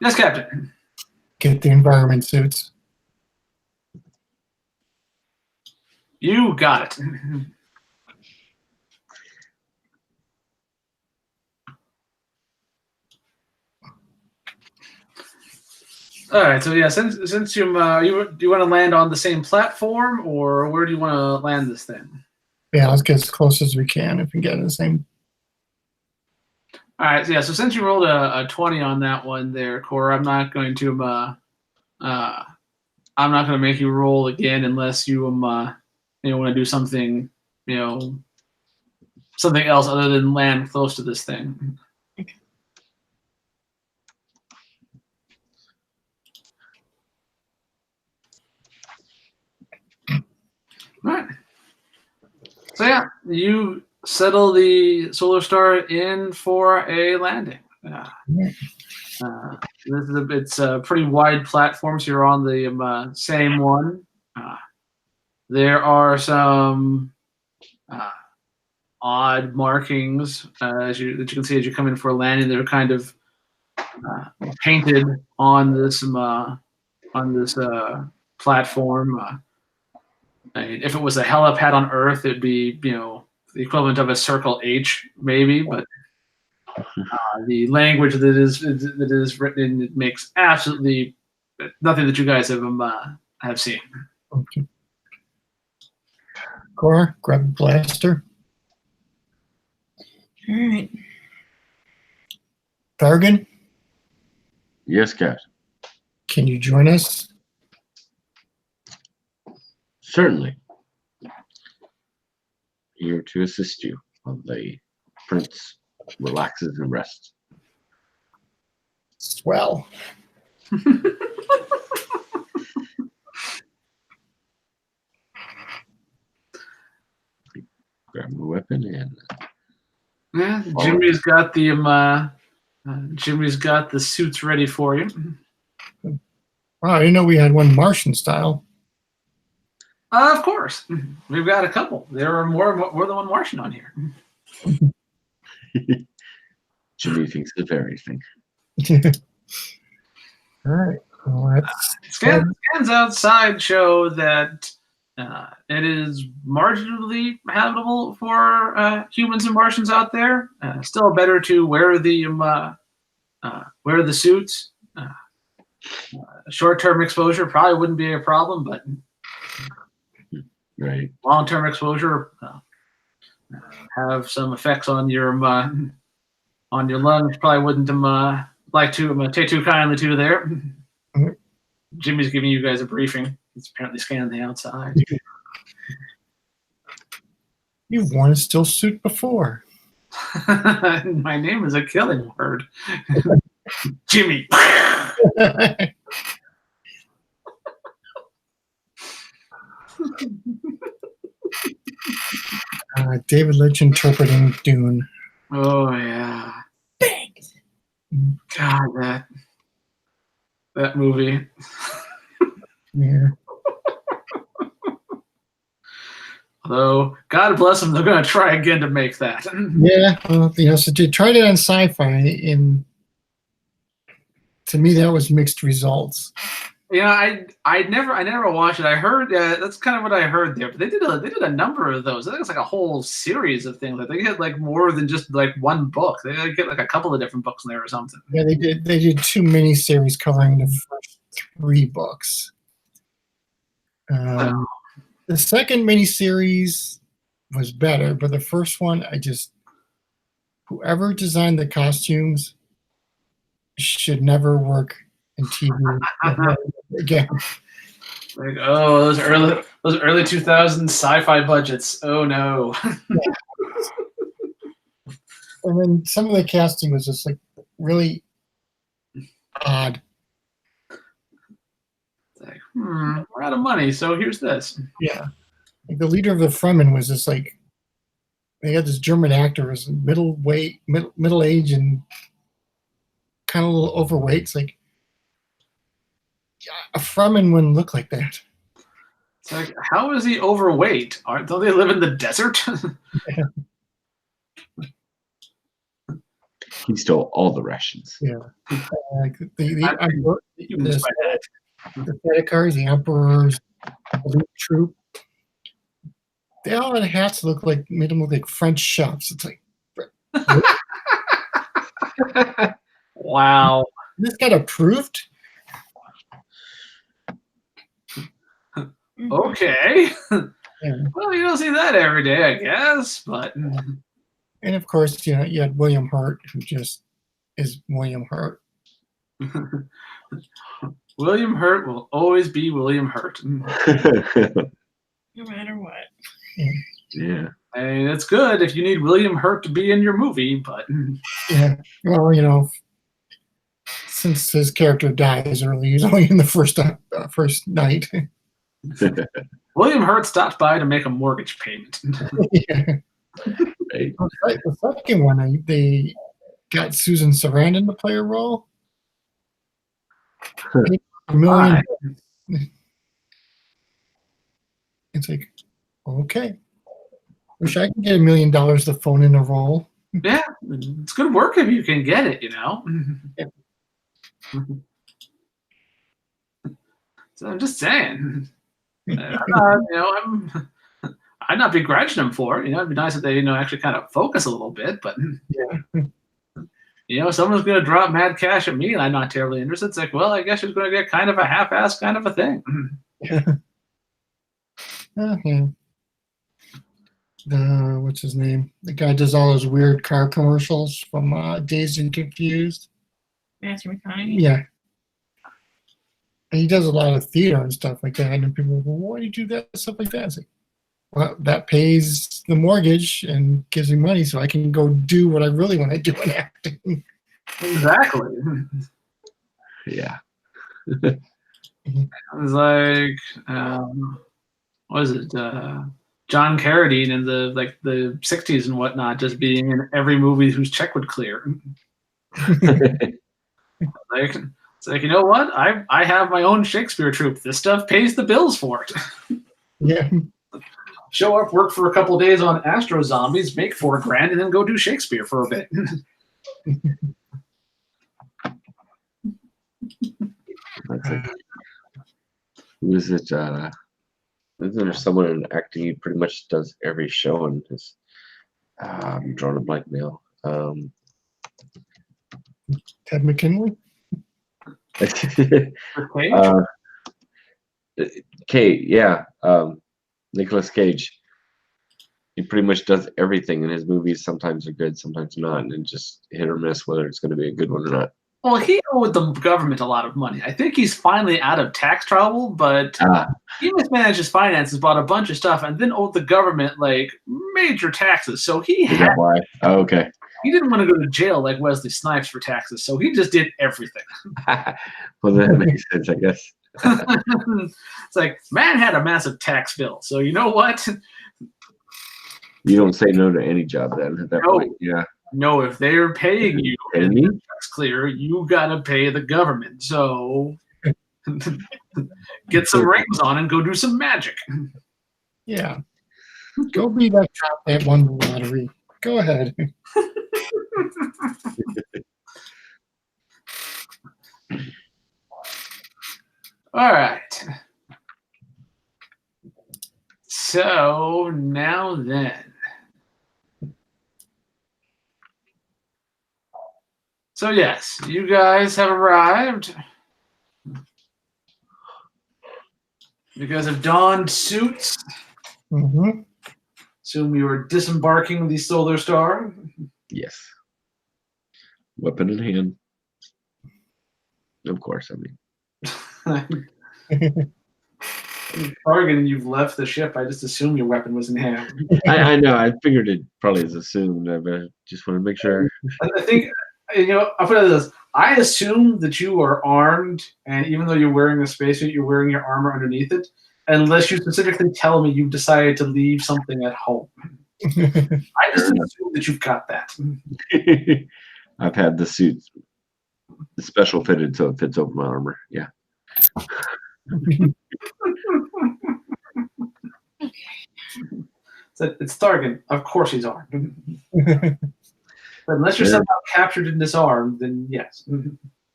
Yes, Captain. get the environment suits. You got it. All right, so yeah, since you do you want to land on the same platform, or where do you want to land this thing? Yeah, let's get as close as we can if we get the same. All right, so yeah, so since you rolled a 20 on that one there, Cora, I'm not going to make you roll again unless you want to do something something else other than land close to this thing. Okay. All right. So yeah, you settle the Solar Star in for a landing. It's a pretty wide platform, so you're on the same one. There are some odd markings that you can see as you come in for a landing. They're kind of painted on this platform. If it was a helipad on Earth, it'd be the equivalent of a circle H, maybe. But the language that is written in it makes absolutely nothing that you guys have seen. Okay. Cora, grab a blaster. All right. Thargan, Yes, Captain. can you join us? Certainly. Here to assist you while the prince relaxes and rests. Swell. Grab a weapon and Yeah, Jimmy's got the suits ready for you. Wow, I didn't know we had one Martian style. Of course, we've got a couple. There are more than one Martian on here. Jimmy thinks of everything. All right. Well, Scans outside show that it is marginally habitable for humans and Martians out there. Still better to wear the wear the suits. Short-term exposure probably wouldn't be a problem, but Right. long-term exposure have some effects on your lungs. Probably wouldn't like to take too kindly to there. Mhm. Jimmy's giving you guys a briefing. He's apparently scanning the outside. You've worn a still suit before. My name is a killing word. Jimmy. David Lynch interpreting Dune. Oh yeah. Thanks. God, that movie. Yeah. Although, God bless them, they're going to try again to make that. Yeah. Well, so they tried it on Sci-Fi, and to me, that was mixed results. I never watched it. I heard that's kind of what I heard there. But they did a number of those. I think it's like a whole series of things. Like they had like more than just like one book. They get like a couple of different books in there or something. Yeah, they did. They did 2 miniseries covering the first 3 books. The second miniseries was better, but the first one, whoever designed the costumes should never work in TV again. Like, oh, those early 2000s sci-fi budgets. Oh no. And then some of the casting was just like really odd. Like, we're out of money, so here's this. Yeah. Like the leader of the Fremen was just like, they had this German actor who was middle age and kind of a little overweight. It's like, a Fremen wouldn't look like that. It's like, how is he overweight? Don't they live in the desert? He stole all the rations. Yeah. Like the Sedekars, the Emperors, the elite troop, they all had hats that made them look like French chefs. It's like, wow. This got approved? Okay. Yeah. Well, you don't see that every day, I guess. But and of course, you had William Hurt, who just is William Hurt. William Hurt will always be William Hurt. No matter what. Yeah. I mean, it's good if you need William Hurt to be in your movie, but yeah. Well, since his character dies early, he's only in the first night. William Hurt stopped by to make a mortgage payment. Yeah. Right. The second one, they got Susan Sarandon to play a role. $1 million. It's like, okay. Wish I could get $1 million to phone in a role. Yeah, it's good work if you can get it, Yeah. So I'm just saying. I'd not begrudging them for it. It'd be nice if they, actually kind of focus a little bit. But Yeah. Someone's going to drop mad cash at me, and I'm not terribly interested. It's like, well, I guess she's going to get kind of a half-ass kind of a thing. Okay. What's his name? The guy does all those weird car commercials from Dazed and Confused. Matthew McConaughey. Yeah. And he does a lot of theater and stuff like that. And people go, well, why do you do that? Stuff like that. It's like, well, that pays the mortgage and gives me money so I can go do what I really want to do in acting. Exactly. Yeah. It was like, what is it? John Carradine in the 60s and whatnot, just being in every movie whose check would clear. It's like, you know what? I have my own Shakespeare troupe. This stuff pays the bills for it. Yeah. Show up, work for a couple of days on Astro Zombies, make $4,000, and then go do Shakespeare for a bit. That's like, who is it? Isn't there someone in acting who pretty much does every show and his I'm drawing a blank now. Ted McKinley. Cage? Kate, yeah. Nicolas Cage. He pretty much does everything in his movies. Sometimes they're good, sometimes not, and just hit or miss whether it's going to be a good one or not. Well, he owed the government a lot of money. I think he's finally out of tax trouble, but he mismanaged his finances, bought a bunch of stuff, and then owed the government like major taxes. So he Is that why? Oh, okay. he didn't want to go to jail like Wesley Snipes for taxes, so he just did everything. Well, that makes sense, I guess. It's like man had a massive tax bill, so you know what? You don't say no to any job then at that No. point. Yeah. No, if they're paying you Pay and me? the tax clear, you gotta pay the government. So get some rings on and go do some magic. Yeah. Go be that cop that won the lottery. Go ahead. All right. So now then. So yes, you guys have arrived. You guys have donned suits. Mm-hmm. Assume you are disembarking the Solar Star. Yes. Weapon in hand. Of course, I mean. Targan, you've left the ship. I just assumed your weapon was in hand. I know. I figured it probably is assumed. But just want to make sure. I think, I'll put it this. I assume that you are armed, and even though you're wearing a spacesuit, you're wearing your armor underneath it, unless you specifically tell me you've decided to leave something at home. I just assume that you've got that. I've had the suit special fitted so it fits over my armor. Yeah. So it's Targan. Of course he's armed. But unless you're somehow captured and disarmed, then yes.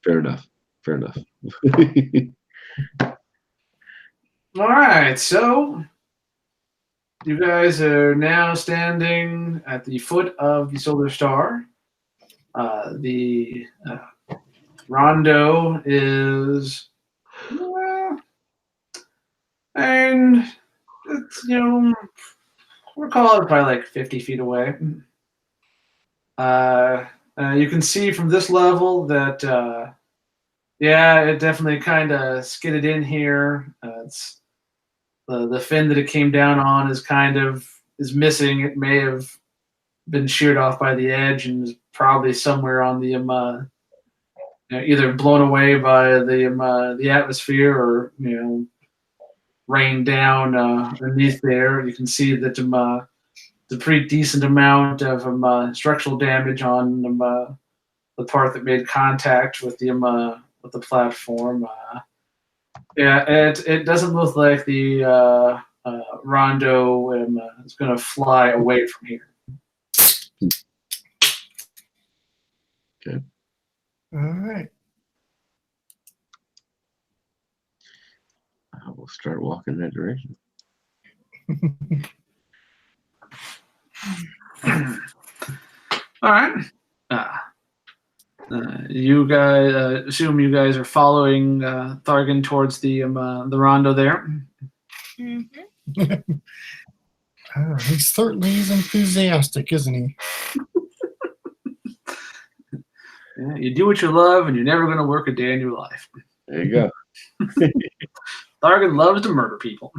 Fair enough. Fair enough. All right, so you guys are now standing at the foot of the Solar Star. The Rondo is, and it's, we'll call it probably like 50 feet away. You can see from this level that, it definitely kind of skidded in here. It's the fin that it came down on is missing. It may have been sheared off by the edge and is probably somewhere on the either blown away by the atmosphere or rained down underneath there. You can see that the pretty decent amount of structural damage on the part that made contact with the platform. It doesn't look like the Rondo is going to fly away from here. Okay. All right. I will start walking that direction. All right. You guys assume you guys are following Thargan towards the Rondo there. Mm-hmm. He certainly is enthusiastic, isn't he? Yeah, you do what you love, and you're never going to work a day in your life. There you go. Thargan loves to murder people.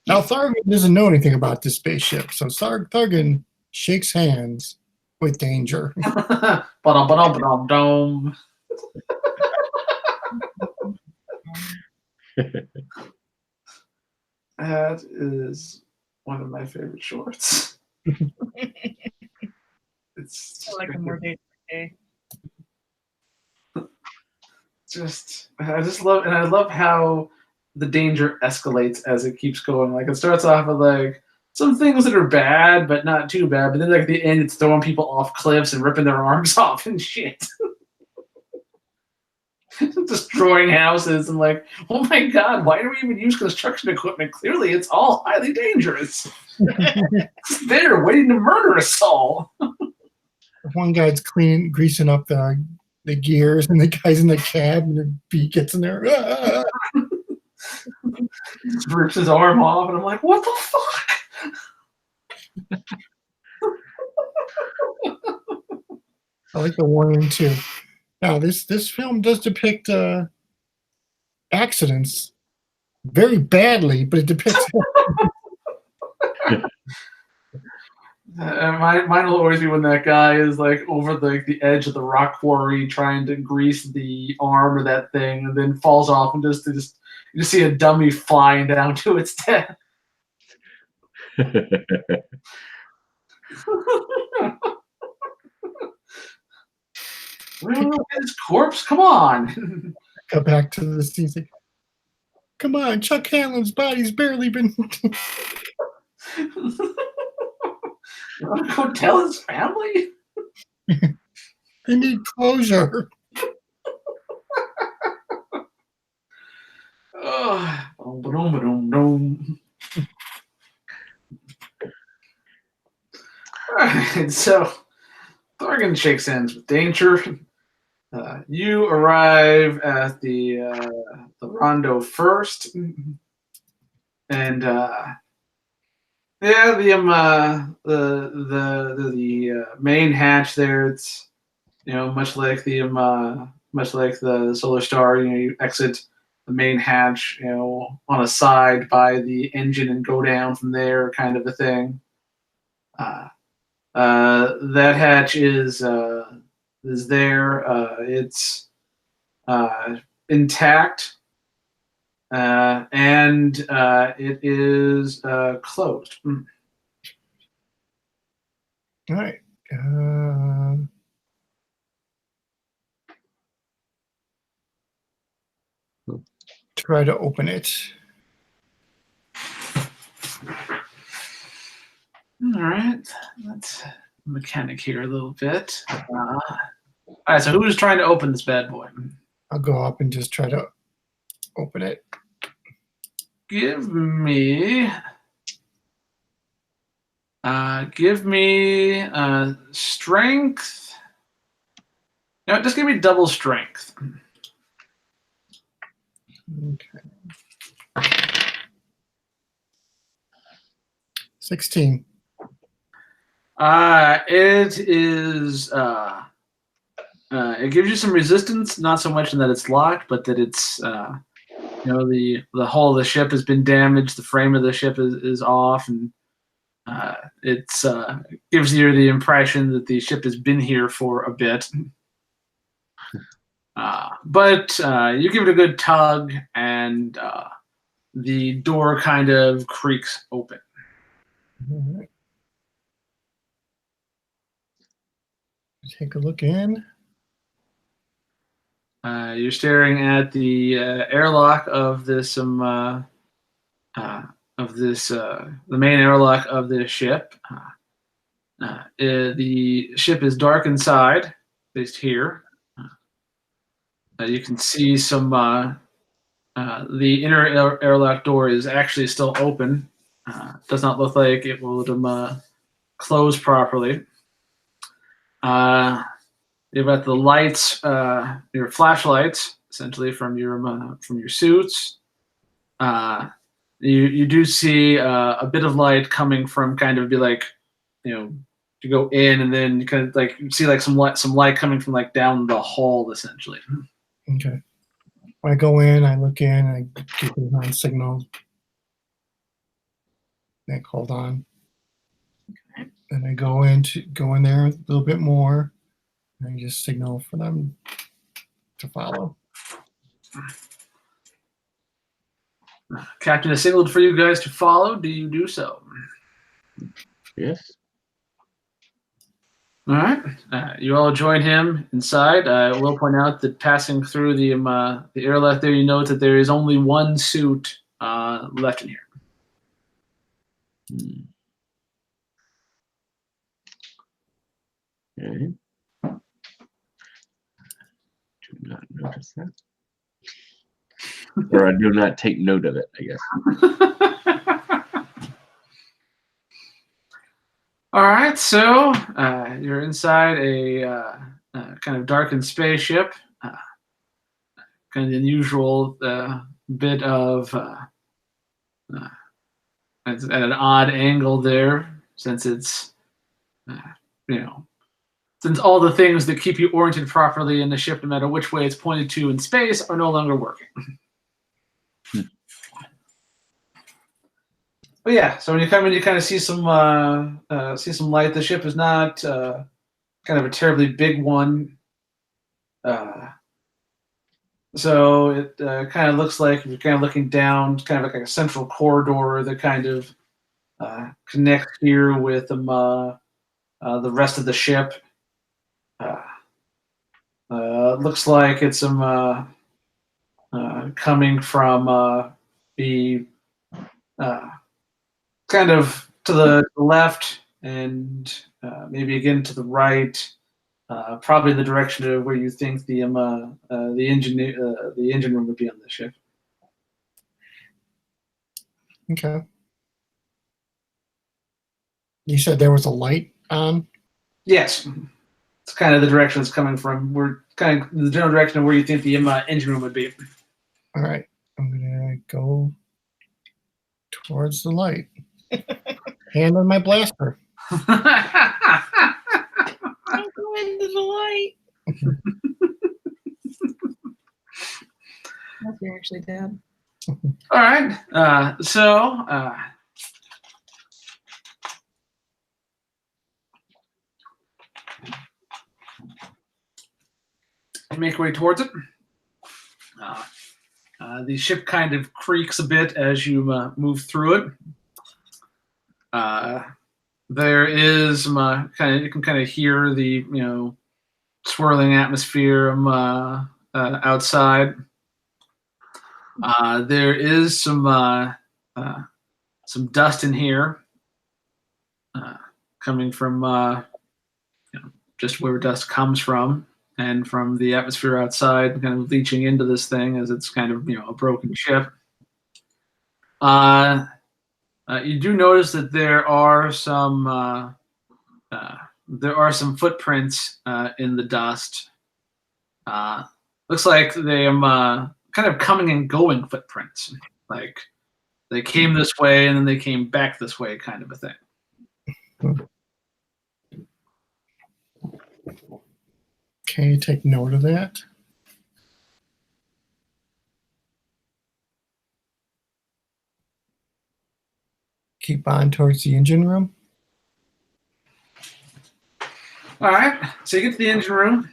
Now, Thargan doesn't know anything about this spaceship, so Thargan shakes hands with danger. Ba-dum-ba-dum-ba-dum-dum. That is one of my favorite shorts. It's I like a more day by day. I love how the danger escalates as it keeps going. Like it starts off with like some things that are bad, but not too bad. But then like at the end, it's throwing people off cliffs and ripping their arms off and shit. destroying houses and like, oh my god, why do we even use construction equipment? Clearly, it's all highly dangerous. It's there waiting to murder us all. One guy's greasing up the gears, and the guy's in the cab, and the bee gets in there. Ah! Just rips his arm off, and I'm like, what the fuck? I like the warning too. Now, this film does depict accidents very badly, but it depicts. Mine will always be when that guy is like over the edge of the rock quarry trying to grease the arm of that thing, and then falls off, and just you just see a dummy flying down to its death. His corpse, come on. Go back to the scene. Come on, Chuck Hanlon's body's barely been. You want to go tell his family? They need closure. Boom. Alright, so Thorgan shakes hands with Danger. You arrive at the Rondo first, and yeah, the main hatch there. It's much like the Solar Star. You exit the main hatch, on a side by the engine and go down from there, kind of a thing. That hatch is there. It's intact, and it is closed. All right. Try to open it. All right, let's mechanic here a little bit. All right, so who is trying to open this bad boy? I'll go up and just try to open it. Give me strength. No, just give me double strength. Okay. 16. It is. It gives you some resistance, not so much in that it's locked, but that it's the hull of the ship has been damaged, the frame of the ship is off, and it's gives you the impression that the ship has been here for a bit. But you give it a good tug, and the door kind of creaks open. All right. Take a look in. You're staring at the airlock of this the main airlock of this ship. The ship is dark inside, at least here. You can see some. The inner airlock door is actually still open. Does not look like it will close properly. You've got the lights, your flashlights, essentially from your suits. You do see a bit of light coming from kind of be like, to go in, and then you kind of like you see like some light coming from like down the hall, essentially. Okay. When I go in, I look in, I get the behind signal. Nick, hold on. Okay. And I go in there a little bit more. And I just signal for them to follow. Captain has signaled for you guys to follow. Do you do so? Yes. All right. You all join him inside. I will point out that passing through the airlock there, you note that there is only one suit left in here. Okay. not notice that. Or I do not take note of it, I guess. All right, so you're inside a kind of darkened spaceship. Kind of the unusual bit of at an odd angle there, since it's since all the things that keep you oriented properly in the ship, no matter which way it's pointed to in space, are no longer working. But yeah, so when you come in, you kind of see some light. The ship is not kind of a terribly big one, so it kind of looks like you're kind of looking down, kind of like a central corridor that kind of connects here with the rest of the ship. Looks like it's some coming from the kind of to the left and maybe again to the right, probably in the direction of where you think the engine room would be on the ship. Okay. You said there was a light on? Yes, it's kind of the direction it's coming from. We're kind of the general direction of where you think the engine room would be. All right. I'm going to go towards the light. Hand on my blaster. Don't go into the light. If you're actually dead. All right. So make your way towards it. The ship kind of creaks a bit as you move through it. There is you can kind of hear the swirling atmosphere outside. There is some dust in here, coming from just where dust comes from, and from the atmosphere outside, kind of leaching into this thing as it's kind of a broken ship. You do notice that there are some footprints in the dust. Looks like they kind of coming and going footprints. Like they came this way and then they came back this way, kind of a thing. Can you take note of that? Keep on towards the engine room. All right, so you get to the engine room.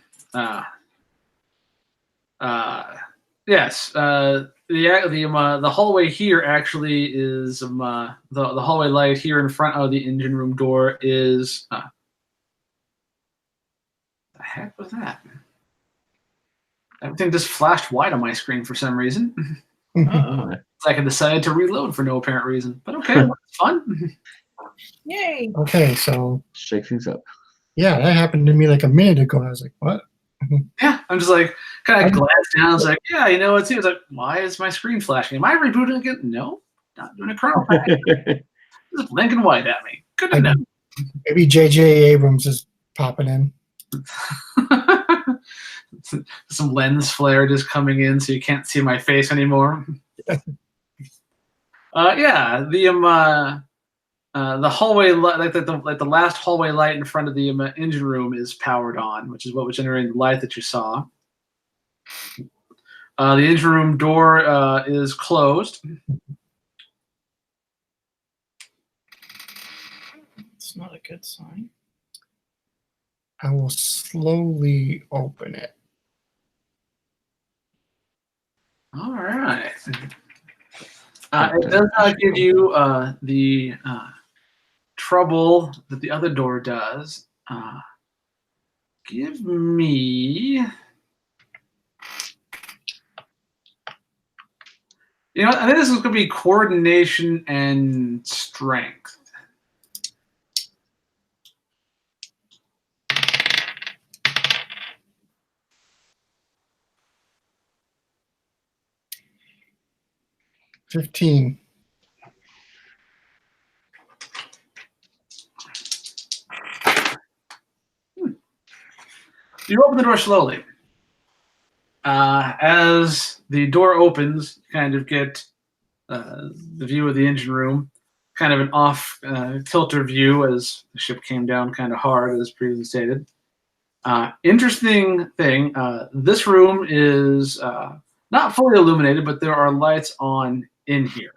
Yes, the hallway here actually is the hallway light here in front of the engine room door is. The heck was that? Everything just flashed white on my screen for some reason. Uh-oh. It's like I decided to reload for no apparent reason. But okay, well, it's fun. Yay. Okay, so Shake things up. yeah, that happened to me like a minute ago. I was like, what? Yeah, I'm just like kind of glanced down. I was like, yeah, it's here. It's like, why is my screen flashing? Am I rebooting again? No, not doing a kernel patch. It's blinking white at me. Good to know. Maybe J.J. Abrams is popping in. Some lens flare just coming in, so you can't see my face anymore. Yeah, the hallway light, like the last hallway light in front of the engine room is powered on, which is what was generating the light that you saw. The engine room door is closed. It's not a good sign. I will slowly open it. All right. It does not give you the trouble that the other door does. Give me. I think this is going to be coordination and strength. 15. You open the door slowly. As the door opens, you kind of get the view of the engine room, kind of an off kilter view as the ship came down kind of hard, as previously stated. Interesting thing, this room is not fully illuminated, but there are lights on in here.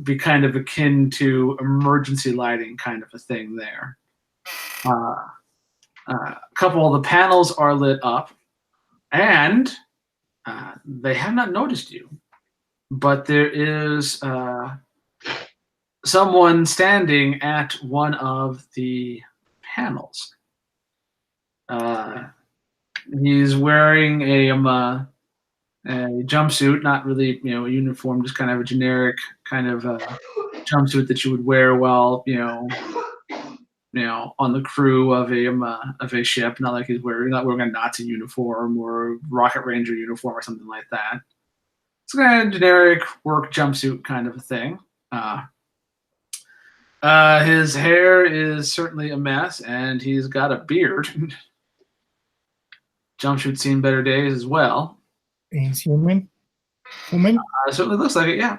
Be kind of akin to emergency lighting kind of a thing there. A couple of the panels are lit up, and they have not noticed you. But there is someone standing at one of the panels. He's wearing a jumpsuit, not really, a uniform, just kind of a generic kind of jumpsuit that you would wear while, on the crew of a ship. Not like he's not wearing a Nazi uniform or a Rocket Ranger uniform or something like that. It's kind of generic work jumpsuit kind of a thing. His hair is certainly a mess, and he's got a beard. Jumpsuit's seen better days as well. He's human. Woman. It certainly looks like it, yeah.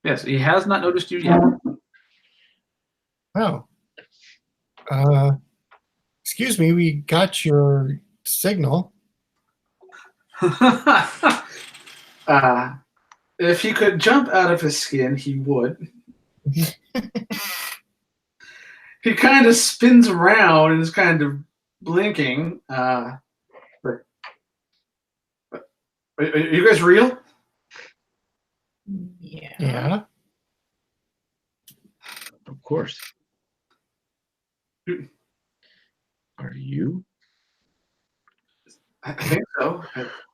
Yes, he has not noticed you yet. Oh. Excuse me, we got your signal. If he could jump out of his skin, he would. He kind of spins around and is kind of blinking. Are you guys real? Yeah. Yeah. Of course. Are you? I think so.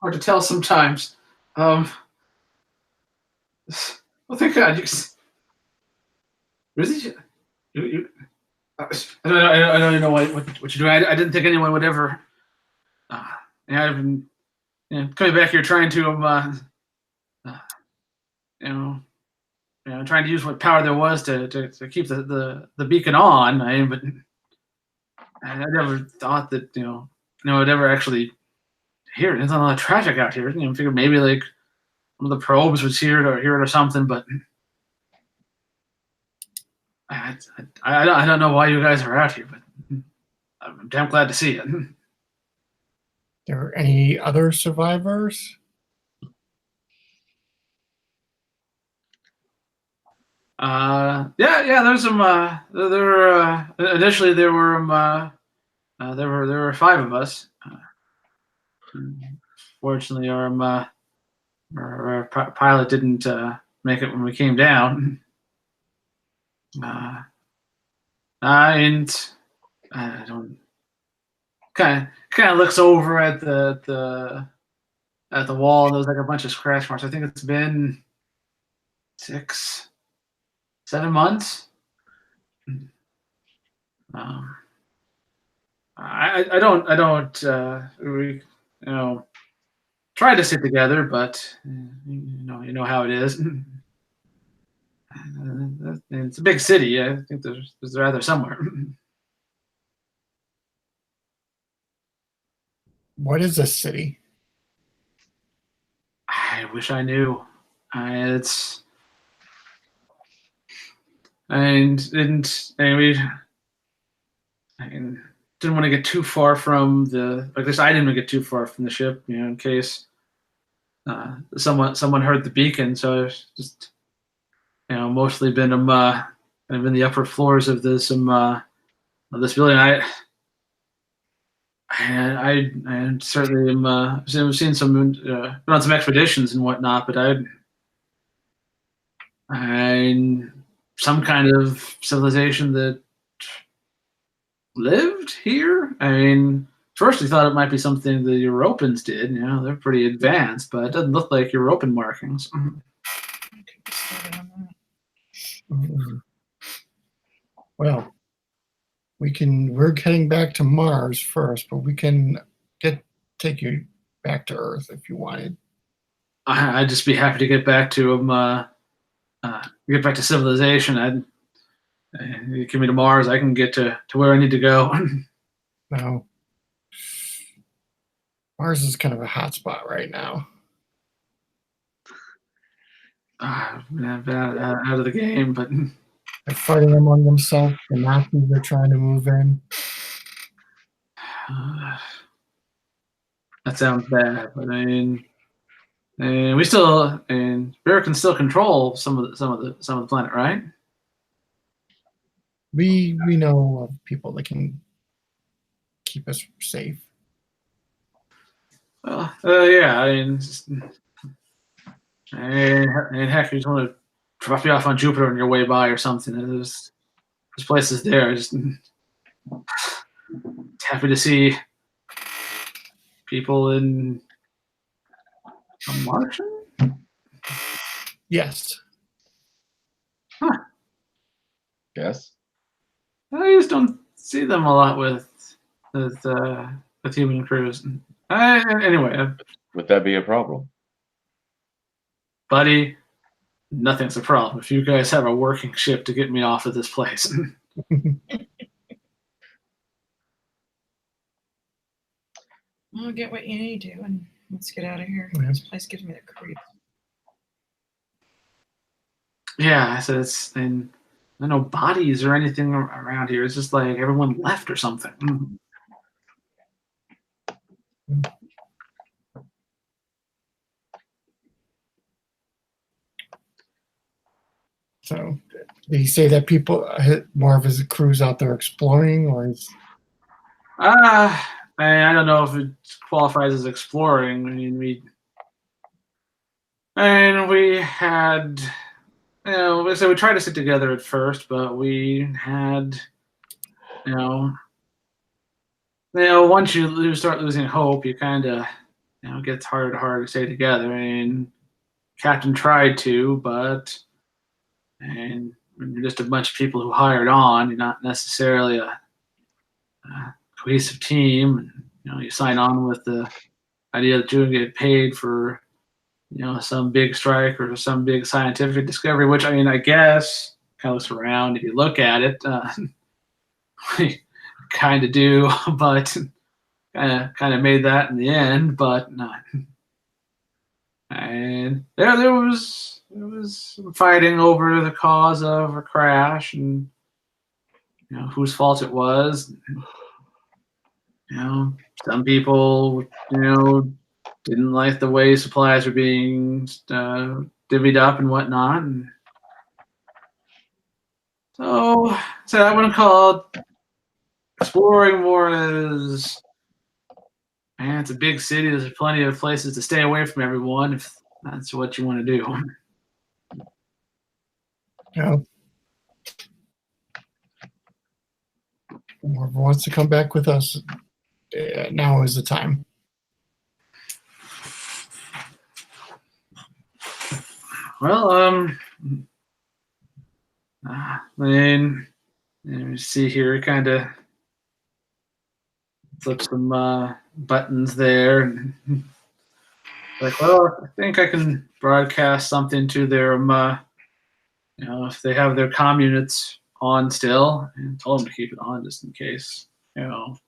Hard to tell sometimes. Well, thank God. Really? I don't know what you're doing. I didn't think anyone would ever. I've been coming back here trying to trying to use what power there was to keep the beacon on. But I never thought that I'd ever actually hear it. There's not a lot of traffic out here. I figured maybe like one of the probes was here or something, but I don't know why you guys are out here, but I'm damn glad to see you. There are any other survivors? Yeah. There's some. Initially there were 5 of us. Fortunately, our pilot didn't make it when we came down. And I don't kind of looks over at the wall, and there's like a bunch of scratch marks. I think it's been 6-7 months. I don't we try to sit together, but you know how it is. It's a big city. I think there's rather somewhere. What is a city? I wish I knew. We didn't want to get too far from the. At least I didn't want to get too far from the ship, in case someone heard the beacon. So I've just mostly been in the upper floors of this building. I certainly I've seen some been on some expeditions and whatnot, but I'm some kind of civilization that lived here. First we thought it might be something the Europans did. They're pretty advanced, but it doesn't look like European markings. Well, we're heading back to Mars first, but we can take you back to Earth if you wanted. I'd just be happy to get back to get back to civilization. You give me to Mars, I can get to where I need to go. No. Mars is kind of a hot spot right now. Out of the game, but They're fighting among themselves. The Nazis are trying to move in. that sounds bad. But I mean, and we still, and Bear can still control some of the planet, right? We know of people that can keep us safe. Well, yeah. I mean, and heck, you just want to drop you off on Jupiter on your way by or something. There's places there. Just happy to see people in a Martian. Yes. Yes. I just don't see them a lot with human crews. Anyway, Would that be a problem? buddy, nothing's a problem. If you guys have a working ship to get me off of this place. I'll get what you need to, and let's get out of here. Yeah. This place gives me the creeps. Yeah, I said it's and no bodies or anything around here. It's just like everyone left or something. So, did he say that people, more of his crew's out there exploring, or is? I don't know if it qualifies as exploring. I mean, we had, so we tried to sit together at first, but we had, once you start losing hope, you kind of, it gets harder and harder to stay together. I mean, Captain tried to, but, and when you're just a bunch of people who hired on, you're not necessarily a cohesive team. You sign on with the idea that you're going to get paid for, some big strike or some big scientific discovery, which, I mean, I guess kind of looks around. If you look at it, we kind of do, but kind of made that in the end, but not. And there was fighting over the cause of a crash and whose fault it was. Some people didn't like the way supplies were being divvied up and whatnot, and so I wouldn't call it exploring more as, man, it's a big city. There's plenty of places to stay away from everyone if that's what you want to do. Whoever wants to come back with us, now is the time. Well, I mean, let me see here. Kind of flip some buttons there, and like, well, I think I can broadcast something to their, if they have their comm units on still, and told them to keep it on just in case. If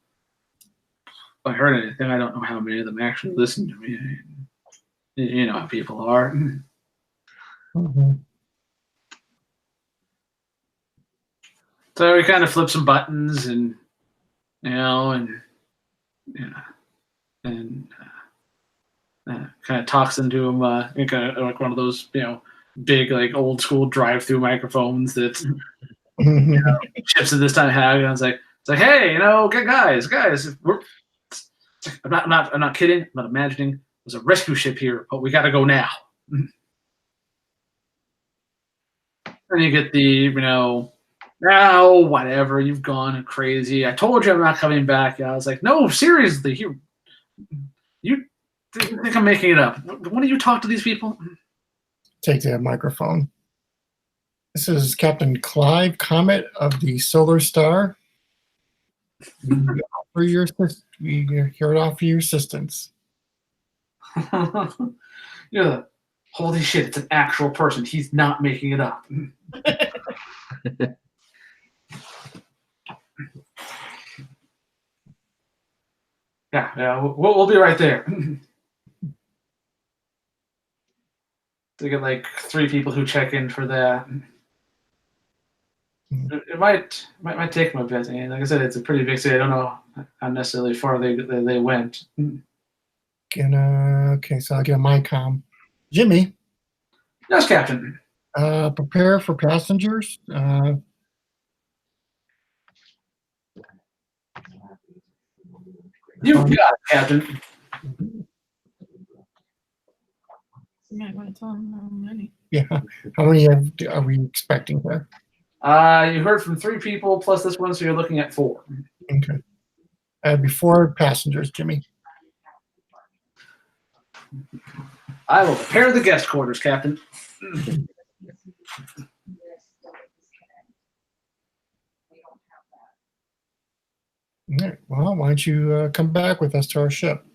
I heard anything, I don't know how many of them actually listen to me. You know how people are. Mm-hmm. So we kind of flip some buttons, and kind of talks into them, kind of like one of those big like old school drive-through microphones that ships at this time have. And it's like, hey, guys, I'm not kidding. I'm not imagining. There's a rescue ship here, but we got to go now. And you get the, now whatever, you've gone crazy. I told you I'm not coming back. I was like, no, seriously, you think I'm making it up? When do you talk to these people? Take the microphone. This is Captain Clive Comet of the Solar Star. We're here to offer you assistance. You're the holy shit, it's an actual person. He's not making it up. Yeah, we'll be right there. To get like 3 people who check in for that. It might take them a bit. And like I said, it's a pretty big city. I don't know how necessarily far they went. Okay, so I'll get a MyCom. Jimmy, Yes, Captain. prepare for passengers. You got it, Captain. You might want to tell him how many. Yeah, how many are we expecting there? You heard from 3 people plus this one, so you're looking at 4. Okay. Before passengers, Jimmy. I will prepare the guest quarters, Captain. All right, well, why don't you come back with us to our ship?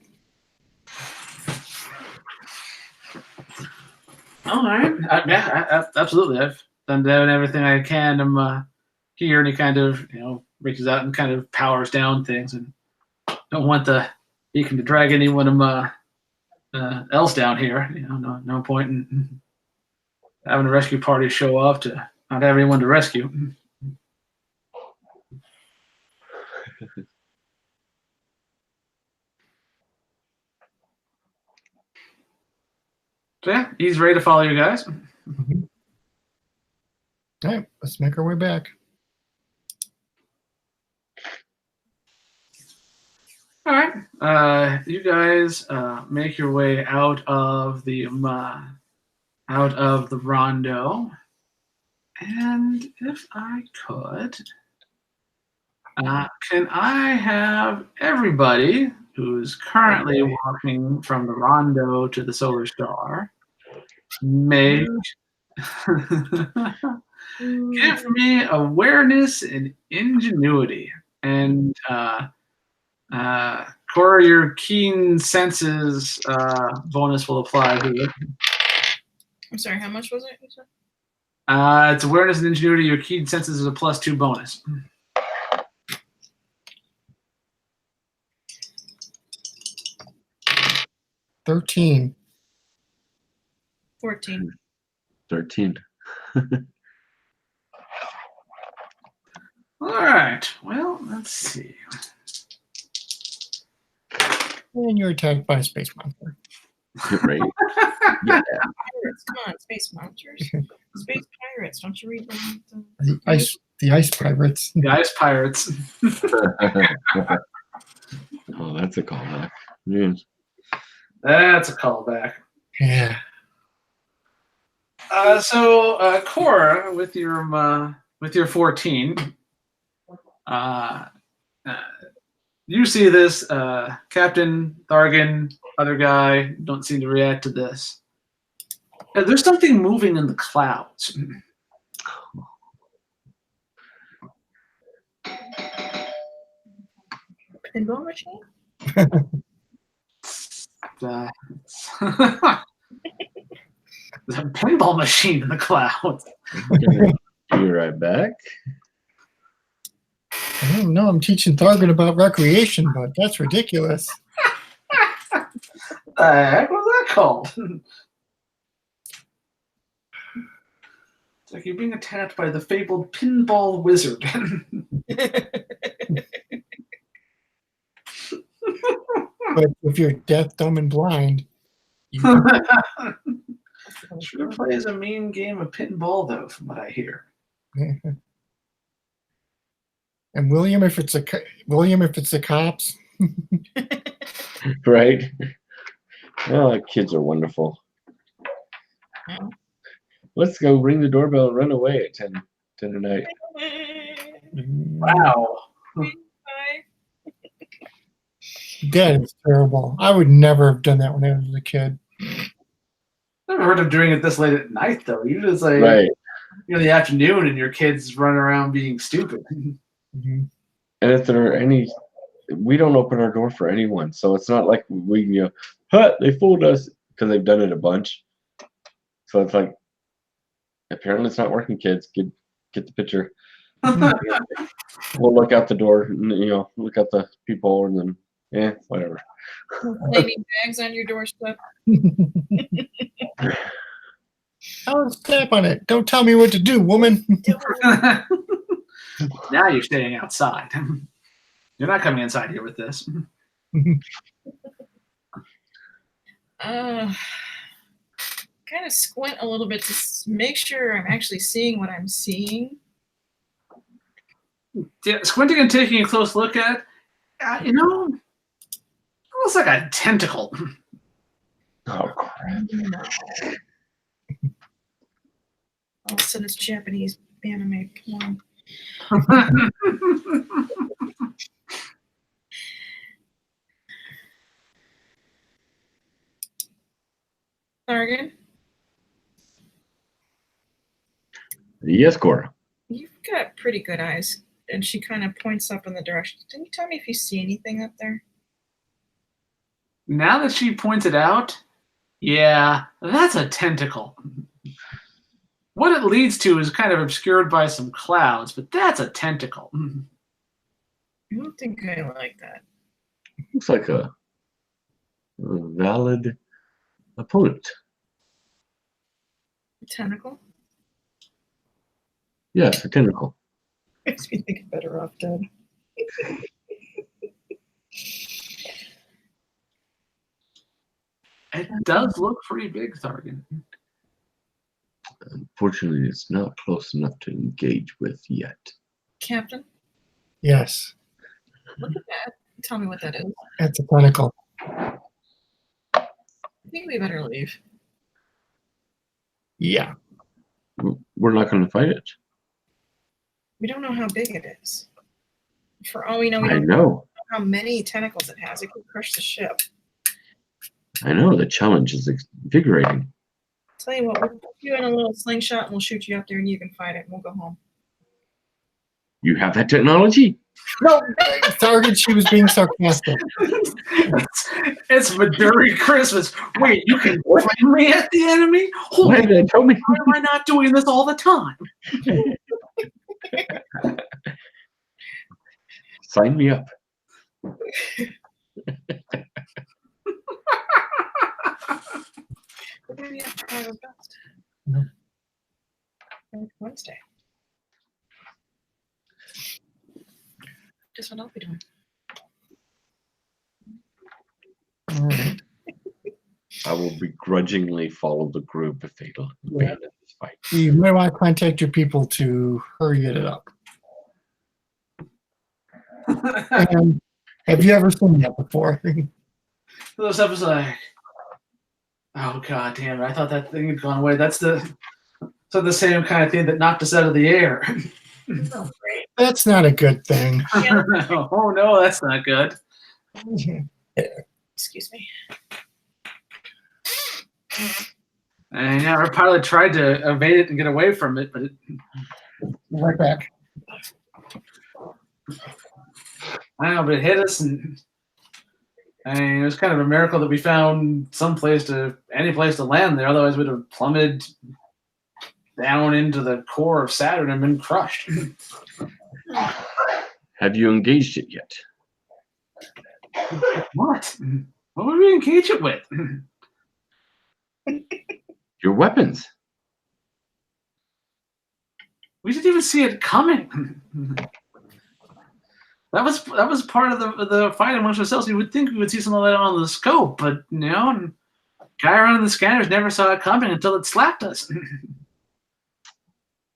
All right. Yeah, absolutely. I've done everything I can. I'm here, and he kind of, reaches out and kind of powers down things, and don't want the beacon to drag anyone else down here. No point in having a rescue party show up to not have anyone to rescue. So yeah, he's ready to follow you guys. Mhm. All right, let's make our way back. All right, you guys make your way out of the rondo, and if I could, can I have everybody who's currently walking from the rondo to the Solar Star make give me awareness and ingenuity, and Cora, your keen senses bonus will apply here. I'm sorry, how much was it? You said? It's awareness and ingenuity. Your keen senses is a +2 bonus. $13. 14. 13. All right. Well, let's see. And you're attacked by a space monster. Right? Yeah. Pirates, come on, space monsters. Space pirates, don't you read them? The ice pirates. The ice pirates. Oh, that's a callback. Yes. That's a callback. Yeah. So Cora, with your 14, you see this. Captain Thargan, other guy, don't seem to react to this. There's something moving in the clouds. Pinball machine? There's a pinball machine in the clouds. Be right back. I don't know. I'm teaching Thargan about recreation, but that's ridiculous. The heck was that called? It's like you're being attacked by the fabled pinball wizard. But if you're deaf, dumb, and blind, you Sure plays a mean game of pinball, though, from what I hear. And William, if it's the cops. Right? Oh, kids are wonderful. Yeah. Let's go ring the doorbell and run away at 10 at night. Wow. That is terrible. I would never have done that when I was a kid. Never heard of doing it this late at night, though. Usually it's like Right. the afternoon and your kids running around being stupid. Mhm. And if there are any, we don't open our door for anyone, so it's not like we huh, they fooled us because they've done it a bunch. So it's like, apparently it's not working, kids. Get the picture. We'll look out the door, and, look out the people, and then whatever. Flaming bags on your doorstep. I'll step on it. Don't tell me what to do, woman. Now you're staying outside. You're not coming inside here with this. Kind of squint a little bit to make sure I'm actually seeing what I'm seeing. Yeah, squinting and taking a close look at it, it looks like a tentacle. Oh crap! All of a sudden, it's Japanese anime porn. Sargon, Yes, Cora. you've got pretty good eyes. And she kind of points up in the direction. Can you tell me if you see anything up there? Now that she points it out, yeah, that's a tentacle. What it leads to is kind of obscured by some clouds, but that's a tentacle. I don't think I like that. Looks like a valid opponent. Tentacle? Yes, a tentacle. Makes me think better off dead. It does look pretty big, Thargan. Unfortunately, it's not close enough to engage with yet. Captain, Yes, look at that. Tell me what that is. that's a tentacle. I think we better leave. Yeah. We're not going to fight it. We don't know how big it is. For all we know, we I don't know know. how many tentacles it has. It could crush the ship. I know. The challenge is invigorating. Tell you what, we'll put you in a little slingshot and we'll shoot you up there and you can fight it and we'll go home. You have that technology? No, Target, she was being sarcastic. It's Maduri Christmas. Wait, you can blame me at the enemy? Why Holy, did they tell me? why am I not doing this all the time? Sign me up. We're going to be up to our best. No. Next Wednesday. Just what I'll be doing. All right. I will begrudgingly follow the group if they abandon this fight. You might want to contact your people to hurry it up. And have you ever seen that before? Those episodes like, oh god damn it! I thought that thing had gone away. That's the same kind of thing that knocked us out of the air. Oh, great. That's not a good thing. Yeah. Oh no, that's not good. Excuse me. And yeah, our pilot tried to evade it and get away from it, but it, Right back. I don't know, but it hit us, and it was kind of a miracle that we found any place to land there. Otherwise, we'd have plummeted down into the core of Saturn and been crushed. Have you engaged it yet? What? What would we engage it with? Your weapons. We didn't even see it coming. That was part of the fight amongst ourselves. You would think we would see some of that on the scope, but no, guy running the scanners never saw it coming until it slapped us.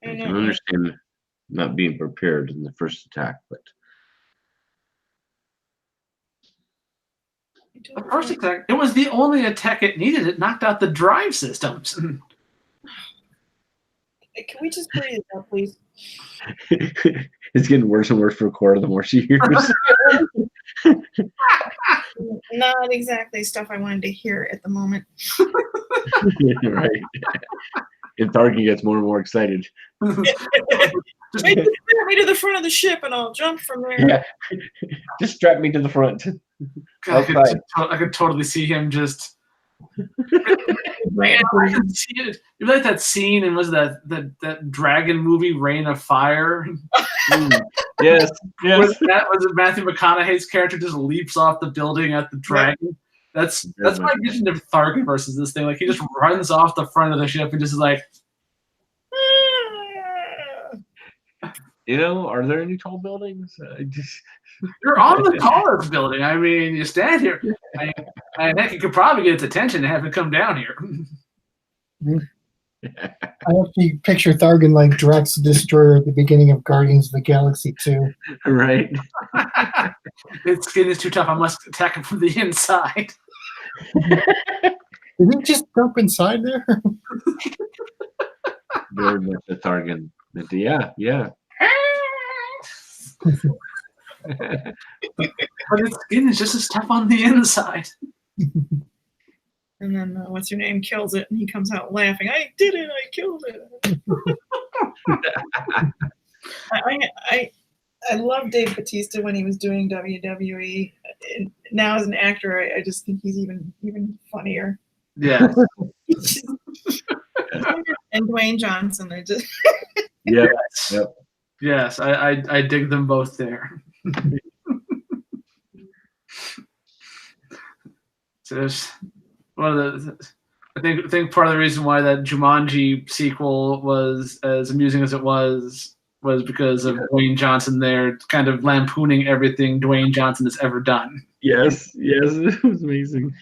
I can understand not being prepared in the first attack, but The first attack, it was the only attack it needed. It knocked out the drive systems. Can we just breathe out, please? it's getting worse and worse for Cora the more she hears. Not exactly stuff I wanted to hear at the moment. Right. And Tharkin gets more and more excited. Hey, just strap me to the front of the ship and I'll jump from there. Yeah. Just strap me to the front. God, Outside. I could totally see him just. Right. I can see it. You like that scene and was that dragon movie Reign of Fire? Yes. Where Yes. that was it Matthew McConaughey's character just leaps off the building at the dragon. That's my vision of Tharkin versus this thing. Like he just runs off the front of the ship and just is like, You know, are there any tall buildings? you're on the tallest building. I mean, you stand here. I heck, you could probably get its attention and have it come down here. I actually picture Thargon like Drax the Destroyer at the beginning of Guardians of the Galaxy 2. Right. Its skin is too tough. I must attack it from the inside. Did it just jump inside there? Very much a Thargon. But yeah. But its skin is just as tough on the inside. And then what's your name kills it, and he comes out laughing. I did it! I killed it! I love Dave Bautista when he was doing WWE. And now as an actor, I just think he's even funnier. Yeah. And Dwayne Johnson, I just Yeah. Yes. Yep. Yes, I dig them both there. So there's one of the. I think part of the reason why that Jumanji sequel was as amusing as it was because of Dwayne Johnson there, kind of lampooning everything Dwayne Johnson has ever done. Yes. It was amazing.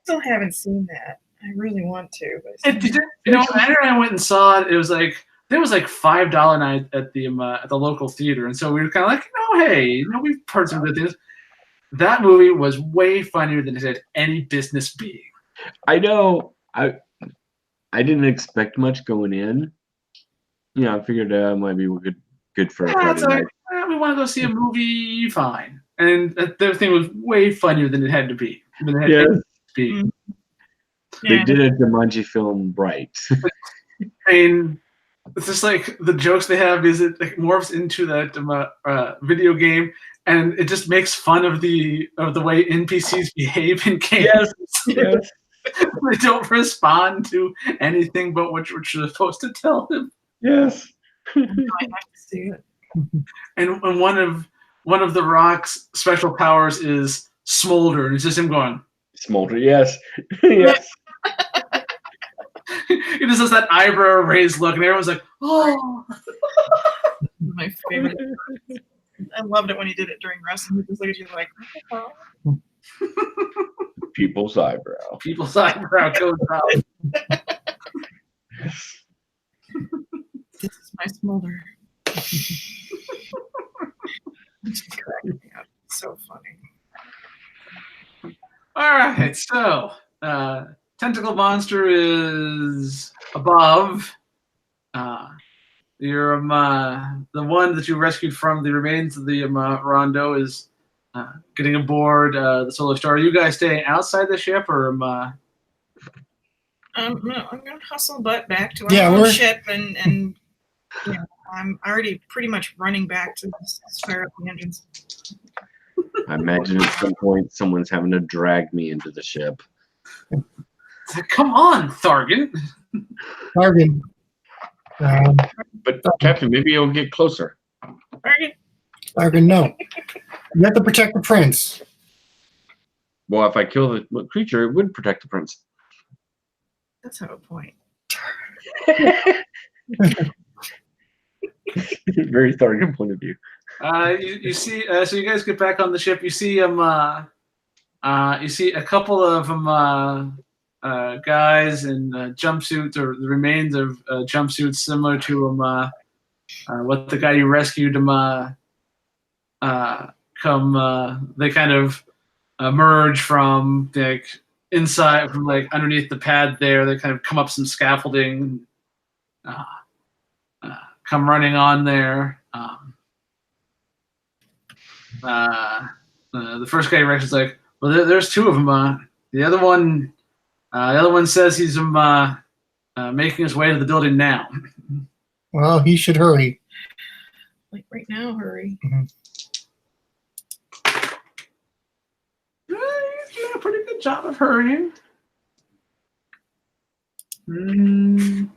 still haven't seen that. I really want to. But When Andrew and I went and saw it, it was like there was like $5 night at the local theater, and so we were kind of like, hey, we've heard some good things. That movie was way funnier than it had any business being. I know. I didn't expect much going in. I figured it might be good for a Friday night. We want to go see a movie, fine. And the thing was way funnier than it had to be. Yes. Yeah. They did a Jumanji film right. I mean, it's just like the jokes they have is it like morphs into that video game, and it just makes fun of the way NPCs behave in games. Yes. They don't respond to anything but what you're supposed to tell them. Yes. I have to see it. And one of the Rock's special powers is smolder, and it's just him going. Smolder, yes. Yes. He just has that eyebrow raised look, and everyone's like, "Oh." My favorite. I loved it when he did it during wrestling. He just looked at you like, oh. People's eyebrow. People's eyebrow goes out. This is my smolder. Just cracking me up. So funny. All right, so Tentacle Monster is above. You're the one that you rescued from the remains of the Rondo is getting aboard the Solar Star. Are you guys staying outside the ship, or No, I'm gonna hustle butt back to Yeah, our own we're- ship, and I'm already pretty much running back to fire up the engines. I imagine at some point someone's having to drag me into the ship. It's like, come on, Thargon? Thargon. But Captain, maybe you'll get closer. Thargon, no. You have to protect the prince. Well, if I kill the creature, it would protect the prince. That's have a point. Very Thargon point of view. You see, so you guys get back on the ship. You see you see a couple of guys in jumpsuits, or the remains of jumpsuits similar to what the guy you rescued come. They kind of emerge from like inside, from like underneath the pad there. They kind of come up some scaffolding, come running on there. The first guy is like, well, there's two of them. The other one says he's making his way to the building now. Well, he should hurry. Like right now, hurry. You're doing a pretty good job of hurrying. Mhm.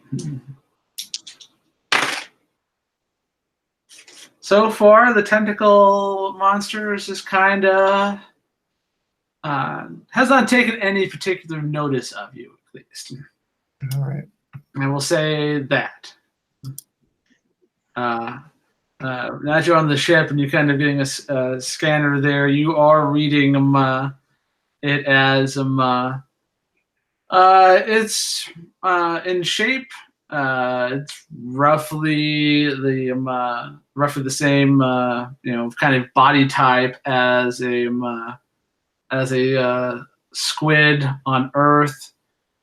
So far, the tentacle monster is just kind of has not taken any particular notice of you, at least. All right. I will say that. Now that you're on the ship and you're kind of getting a scanner there, you are reading it as it's in shape. It's roughly the same kind of body type as a squid on Earth.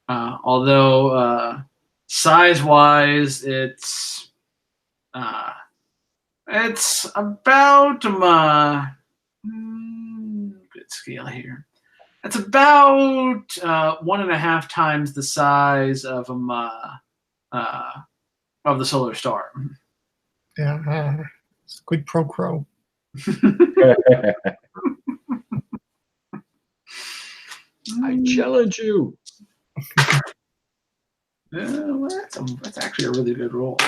Although size-wise, it's about good scale here. It's about 1.5 times the size of the solar star. Yeah. Squid pro crow. I challenge you. Well, that's actually a really good roll.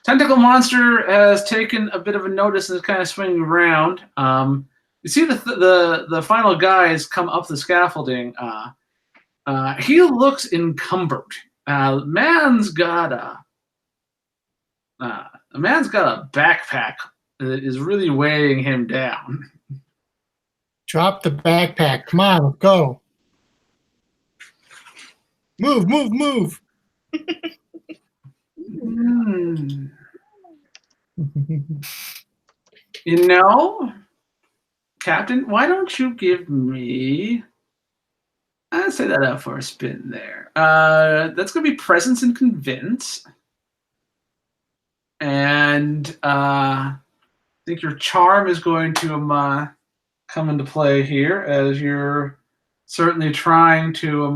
Tentacle monster has taken a bit of a notice and is kind of swinging around. You see the final guys come up the scaffolding. He looks encumbered. Man's got a backpack that is really weighing him down. Drop the backpack. Come on, let's go. Move, move, move. You know, Captain, why don't you give me... I'll say that up for a spin there. That's going to be presence and convince. And I think your charm is going to come into play here, as you're certainly trying to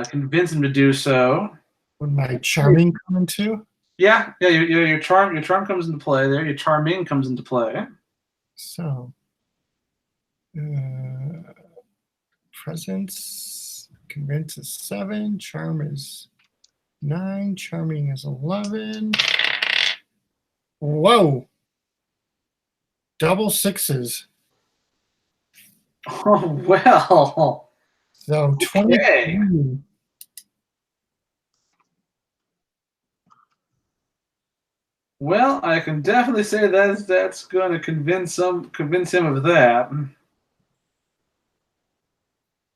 convince him to do so. Would my charming come into? Yeah. Your charm comes into play there. Your charming comes into play. So, presence, convince is 7, charm is 9, charming is 11. Whoa! Double 6s. Oh well. So 20. Okay. Well, I can definitely say that's going to convince him of that.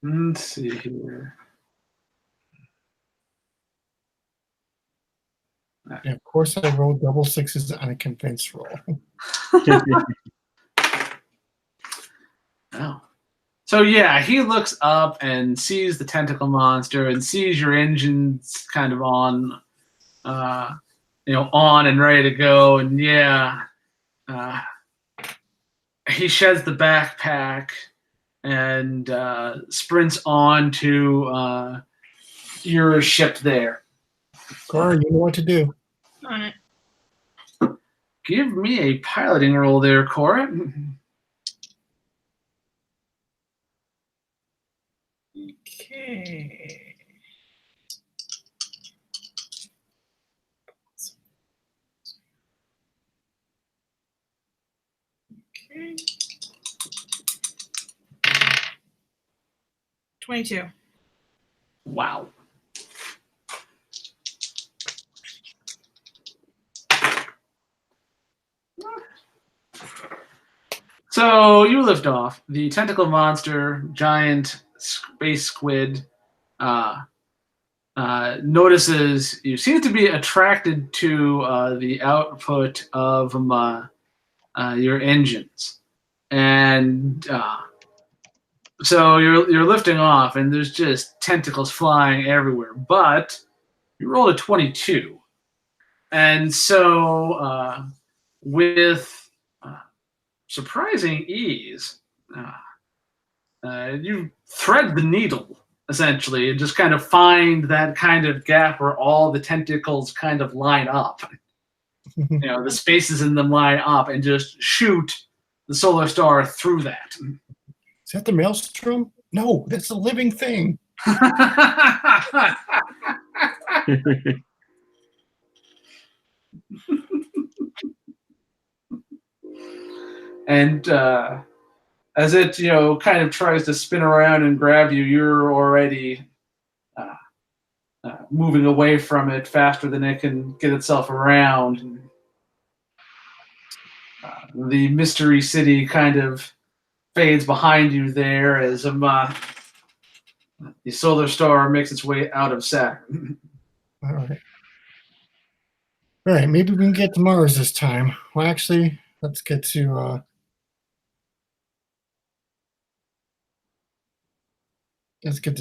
Let's see here. And of course, I rolled double 6s on a convince roll. Oh. So yeah, he looks up and sees the tentacle monster and sees your engines kind of on, on and ready to go. And yeah, he sheds the backpack and sprints on to your ship there. Cora, you know what to do. On it. Give me a piloting roll there, Cora. Okay. Okay. 22. Wow. So you lift off. The tentacle monster, giant space squid, notices you seem to be attracted to the output of your engines, and so you're lifting off, and there's just tentacles flying everywhere. But you rolled a 22, and so with surprising ease, you thread the needle essentially, and just kind of find that kind of gap where all the tentacles kind of line up. The spaces in them line up, and just shoot the solar star through that. Is that the maelstrom? No, that's a living thing. And as it kind of tries to spin around and grab you, you're already moving away from it faster than it can get itself around. The mystery city kind of fades behind you there as the solar star makes its way out of Saturn. All right. All right, maybe we can get to Mars this time. Well, actually, let's get to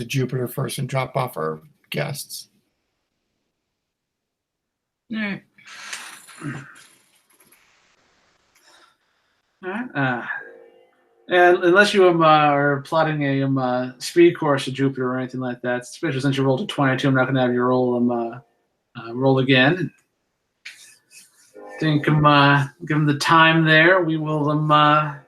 Jupiter first and drop off our guests. All right. All right. And unless you are plotting a speed course to Jupiter or anything like that, especially since you rolled a 22, I'm not going to have you roll again. I think given the time there, we will what?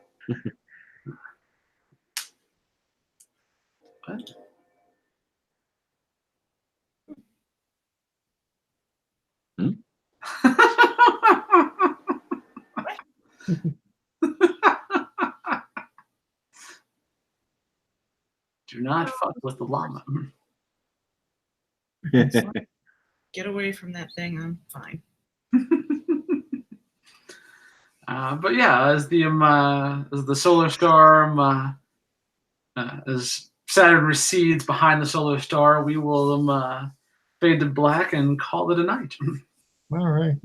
Do not fuck with the llama. Get away from that thing. I'm fine. But yeah, as the solar storm, as Saturn recedes behind the solar star, we will fade to black and call it a night. All right.